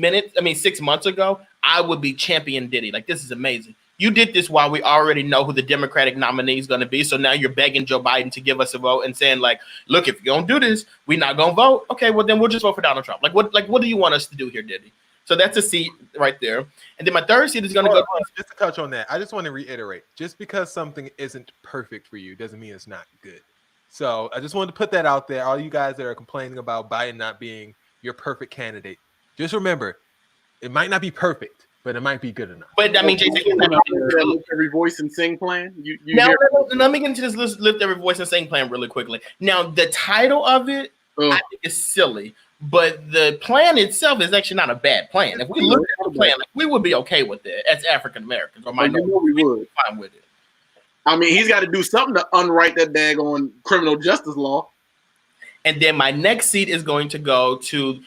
C: months ago, I would be champion Diddy. Like, this is amazing. You did this while we already know who the Democratic nominee is going to be. So now you're begging Joe Biden to give us a vote and saying, like, look, if you don't do this, we're not going to vote. Okay, well, then we'll just vote for Donald Trump. What do you want us to do here, Diddy? So that's a seat right there. And then my third seat is going to go.
B: Just to touch on that, I just want to reiterate, just because something isn't perfect for you doesn't mean it's not good. So I just wanted to put that out there. All you guys that are complaining about Biden not being your perfect candidate, just remember, it might not be perfect, but it might be good enough.
C: But I mean, Jason,
E: lift every voice and sing plan.
C: Let me get into this lift every voice and sing plan really quickly. Now, the title of it, I think is silly, but the plan itself is actually not a bad plan. If we look at the plan, we would be okay with it as African Americans or minorities.
E: We would
C: fine with it.
E: I mean, he's got to do something to unwrite that daggone criminal justice law.
C: And then my next seat is going to go to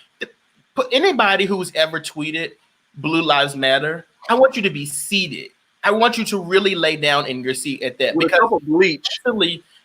C: anybody who's ever tweeted Blue Lives Matter. I want you to be seated. I want you to really lay down in your seat at that.
E: With a cup of bleach.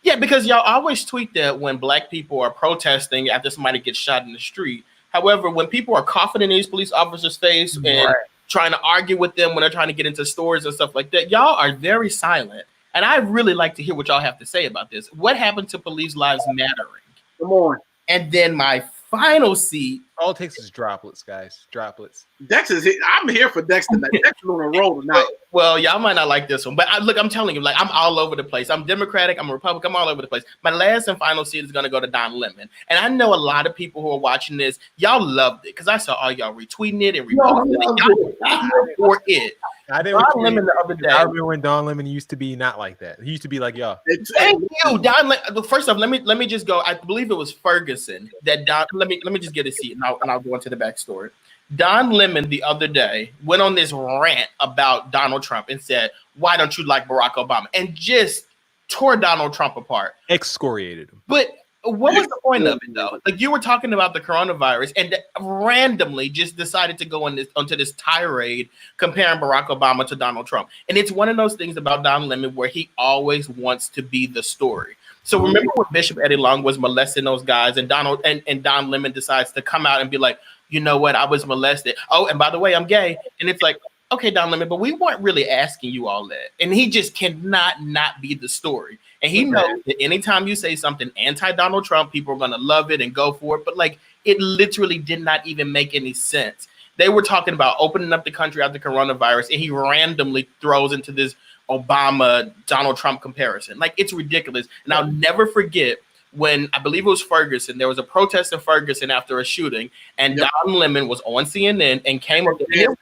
C: Yeah, because y'all always tweet that when black people are protesting after somebody gets shot in the street. However, when people are coughing in these police officers' face and trying to argue with them when they're trying to get into stores and stuff like that, y'all are very silent. And I really like to hear what y'all have to say about this. What happened to police lives mattering?
E: Come on.
C: And then my final seat.
B: All it takes is droplets, guys. Droplets.
E: Dex is here. I'm here for Dex tonight. Dex is on a roll tonight.
C: Well, y'all might not like this one, but I'm telling you, like, I'm all over the place. I'm Democratic. I'm a Republican. I'm all over the place. My last and final seat is going to go to Don Lemon. And I know a lot of people who are watching this, y'all loved it because I saw all y'all retweeting it and reposting it. Y'all for it.
B: I didn't
C: Don Lemon the other day.
B: I remember when Don Lemon used to be not like that. He used to be like y'all.
C: Thank you, Don. First off, let me just go. I believe it was Ferguson that Don. Let me just get a seat and I'll go into the backstory. Don Lemon the other day went on this rant about Donald Trump and said, "Why don't you like Barack Obama?" and just tore Donald Trump apart,
B: excoriated him.
C: But what was the point of it, though? Like, you were talking about the coronavirus and randomly just decided to go onto this tirade comparing Barack Obama to Donald Trump. And it's one of those things about Don Lemon where he always wants to be the story. So remember when Bishop Eddie Long was molesting those guys and Don Lemon decides to come out and be like, you know what, I was molested. Oh, and by the way, I'm gay. And it's like, okay, Don Lemon, but we weren't really asking you all that. And he just cannot not be the story. And he knows that anytime you say something anti-Donald Trump, people are going to love it and go for it. But like, it literally did not even make any sense. They were talking about opening up the country after coronavirus, and he randomly throws into this Obama Donald Trump comparison. Like, it's ridiculous. And I'll never forget when I believe it was Ferguson. There was a protest in Ferguson after a shooting, and Don Lemon was on CNN and came up. It was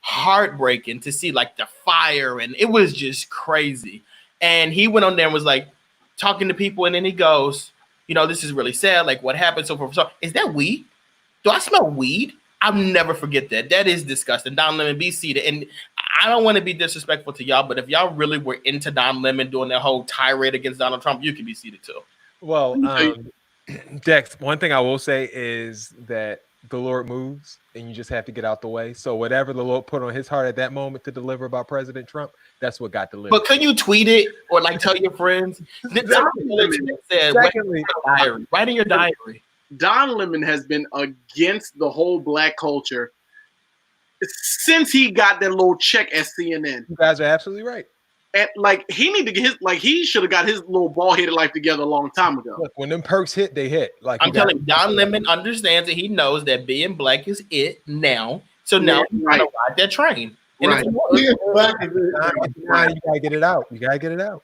C: heartbreaking to see like the fire, and it was just crazy. And he went on there and was like talking to people, and then he goes, you know, this is really sad. Like, what happened? So forth. So, is that weed? Do I smell weed? I'll never forget that. That is disgusting. Don Lemon, be seated. And I don't want to be disrespectful to y'all, but if y'all really were into Don Lemon doing that whole tirade against Donald Trump, you can be seated too.
B: Well, Dex, one thing I will say is that the Lord moves and you just have to get out the way. So whatever the Lord put on his heart at that moment to deliver about President Trump, that's what got delivered.
C: But can you tweet it or like tell your friends?
E: Secondly,
C: write in your diary.
E: Don Lemon has been against the whole black culture since he got that little check at CNN.
B: You guys are absolutely right.
E: And like he need to get he should have got his little ball-headed life together a long time ago.
B: Look, when them perks hit, they hit. Like
C: I'm telling you, Don Lemon understands that he knows that being black is it now. So now he's trying to ride that train. And
B: Right. You gotta get it out. You gotta get it out.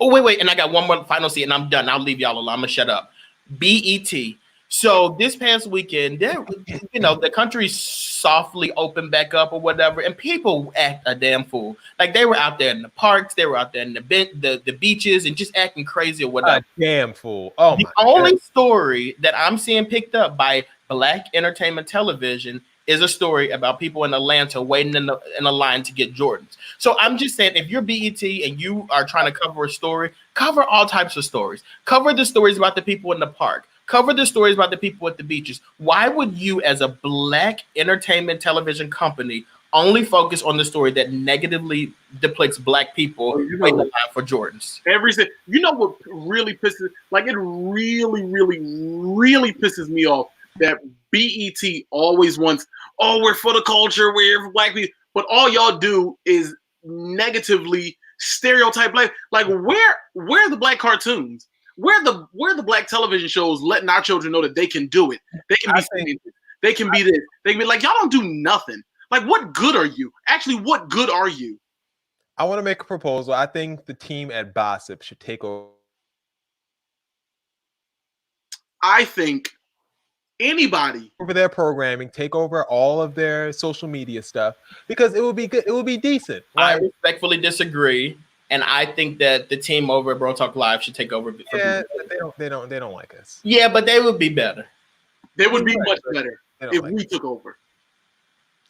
C: Oh, wait. And I got one more final seat and I'm done. I'll leave y'all alone. I'm gonna shut up. BET. So this past weekend, the country softly opened back up or whatever, and people act a damn fool. Like they were out there in the parks, they were out there in the beaches, and just acting crazy or whatever.
B: A damn fool. Oh,
C: the only story that I'm seeing picked up by Black Entertainment Television is a story about people in Atlanta waiting in a line to get Jordans. So I'm just saying, if you're BET and you are trying to cover a story, cover all types of stories. Cover the stories about the people in the park. Cover the stories about the people at the beaches. Why would you, as a Black entertainment television company, only focus on the story that negatively depicts Black people waiting in line for Jordans?
E: You know what really pisses, like it really, really, really pisses me off that BET always wants, oh, we're for the culture, we're for Black people, but all y'all do is negatively stereotype Black. Like where are the Black cartoons? Where the Black television shows letting our children know that they can do it? They can be they can be this. They can be like, y'all don't do nothing. Like, what good are you? Actually, what good are you?
B: I want to make a proposal. I think the team at Bossip should take over.
E: I think anybody
B: over their programming, take over all of their social media stuff, because it will be good. It will be decent.
C: I respectfully disagree. And I think that the team over at Bro Talk Live should take over.
B: Yeah, they don't like us.
C: Yeah, but they would be better.
E: They would be much better if we took over.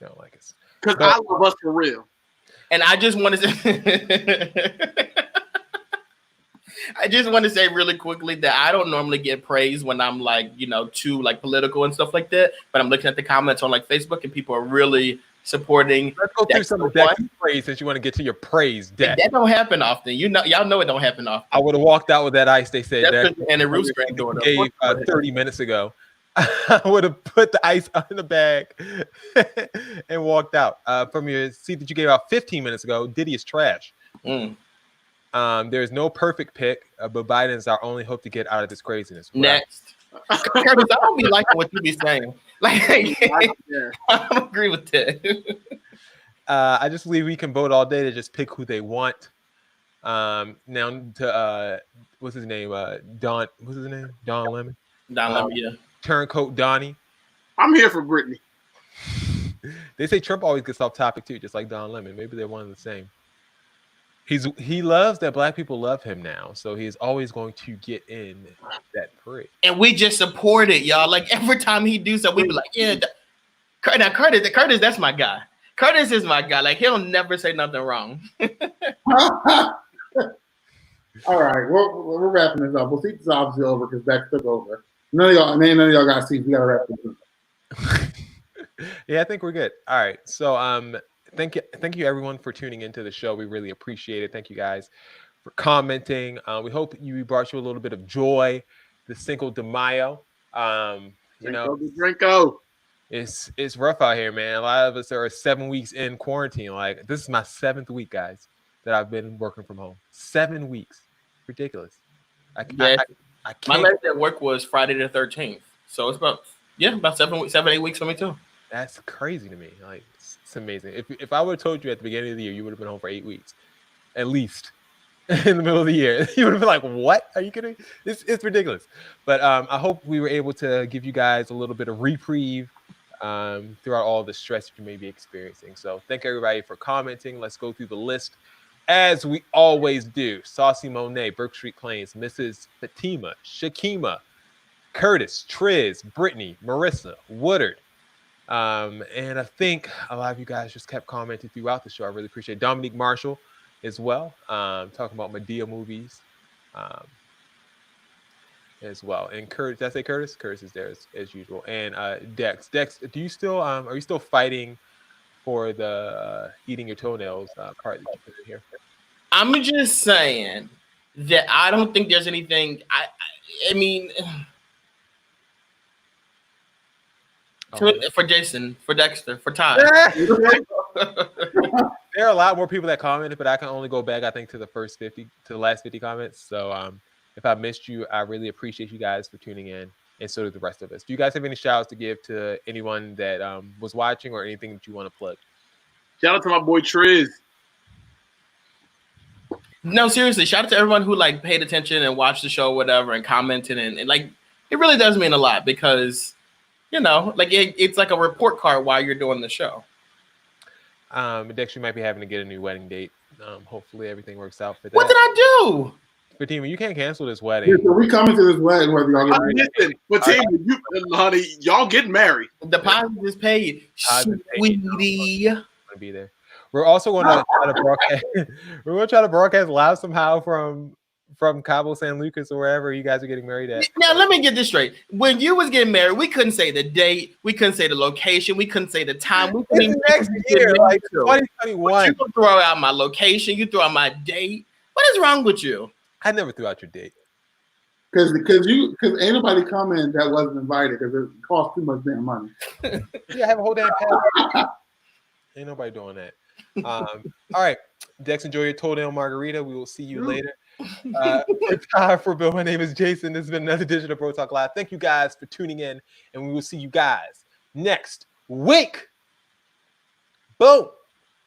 B: They don't like us.
E: Because I love us for real.
C: And I just want to say really quickly that I don't normally get praise when I'm like, too like political and stuff like that. But I'm looking at the comments on like Facebook and people are really supporting.
B: Let's go through some of Dex praise since you want to get to your praise, Dex.
C: That don't happen often. Y'all know it don't happen often.
B: I would have walked out with that ice. They said
C: that and the roof screen door
B: gave 30 minutes ago. I would have put the ice in the bag and walked out. From your seat that you gave out 15 minutes ago, Diddy is trash. There's no perfect pick, but Biden is our only hope to get out of this craziness.
C: Next. Curtis, I don't be liking what you be saying. Like, I don't agree with that.
B: I just believe we can vote all day to just pick who they want. Now to what's his name? Don. What's his name? Don Lemon.
C: Don Lemon, yeah.
B: Turncoat Donnie.
E: I'm here for Brittany.
B: They say Trump always gets off topic too, just like Don Lemon. Maybe they're one and the same. He loves that Black people love him now, so he's always going to get in that parade.
C: And we just support it, y'all. Like every time he do something, we be like, yeah. Now Curtis, that's my guy. Curtis is my guy. Like he'll never say nothing wrong.
D: All right, we're wrapping this up. We'll see this obviously over because Beck took over. None of y'all got seats. We gotta wrap this up.
B: Yeah, I think we're good. All right, so Thank you everyone for tuning into the show. We really appreciate it. Thank you guys for commenting. We hope we brought you a little bit of joy this Cinco de Mayo.
E: Drinko.
B: It's rough out here, man. A lot of us are 7 weeks in quarantine. Like this is my 7th week, guys, that I've been working from home. 7 weeks, ridiculous. I can't.
C: My last day at work was Friday the 13th, so it's about 7-8 weeks for me too.
B: That's crazy to me. Like. It's amazing. If I would have told you at the beginning of the year you would have been home for 8 weeks, at least. in the middle of the year. You would have been like, what? Are you kidding? It's ridiculous. But I hope we were able to give you guys a little bit of reprieve throughout all the stress that you may be experiencing. So thank everybody for commenting. Let's go through the list as we always do. Saucy Monet, Burke Street Plains, Mrs. Fatima, Shakima, Curtis, Triz, Brittany, Marissa, Woodard. And I think a lot of you guys just kept commenting throughout the show. I really appreciate it. Dominique Marshall as well, talking about Medea movies as well. And Curtis, did I say Curtis? Curtis is there as usual. And Dex, do you still are you still fighting for the eating your toenails part that you put in here?
C: I'm just saying that I don't think there's anything. I mean, for Jason, for Dexter, for Todd.
B: There are a lot more people that commented, but I can only go back, I think, to the first 50, to the last 50 comments. So if I missed you, I really appreciate you guys for tuning in, and so do the rest of us. Do you guys have any shout outs to give to anyone that was watching or anything that you want to plug?
E: Shout out to my boy Triz.
C: No, seriously, shout out to everyone who like paid attention and watched the show, whatever, and commented, and like it really does mean a lot because like it's like a report card while you're doing the show.
B: Dex, you might be having to get a new wedding date. Hopefully everything works out for that.
C: What did I do?
B: Fatima, you can't cancel this wedding.
D: Yeah, so we coming to this wedding whether y'all get married.
E: Listen, Fatima, honey, y'all get married.
C: The deposit is paid. Sweetie.
B: I'm gonna be there. We're also going to try to broadcast. We're going to try to broadcast live somehow from Cabo San Lucas or wherever you guys are getting married at.
C: Now let me get this straight. When you was getting married, we couldn't say the date, we couldn't say the location, we couldn't say the time. We couldn't even
B: next year, like 2021.
C: You throw out my location, you throw out my date. What is wrong with you?
B: I never threw out your date.
D: Because ain't nobody coming that wasn't invited because it costs too much damn money.
B: Yeah, I have a whole damn pass. Ain't nobody doing that. All right, Dex, enjoy your toenail margarita. We will see you later. For Todd, for Bill, my name is Jason. This has been another edition of Bro Talk Live. Thank you guys for tuning in, and we will see you guys next week. Boom.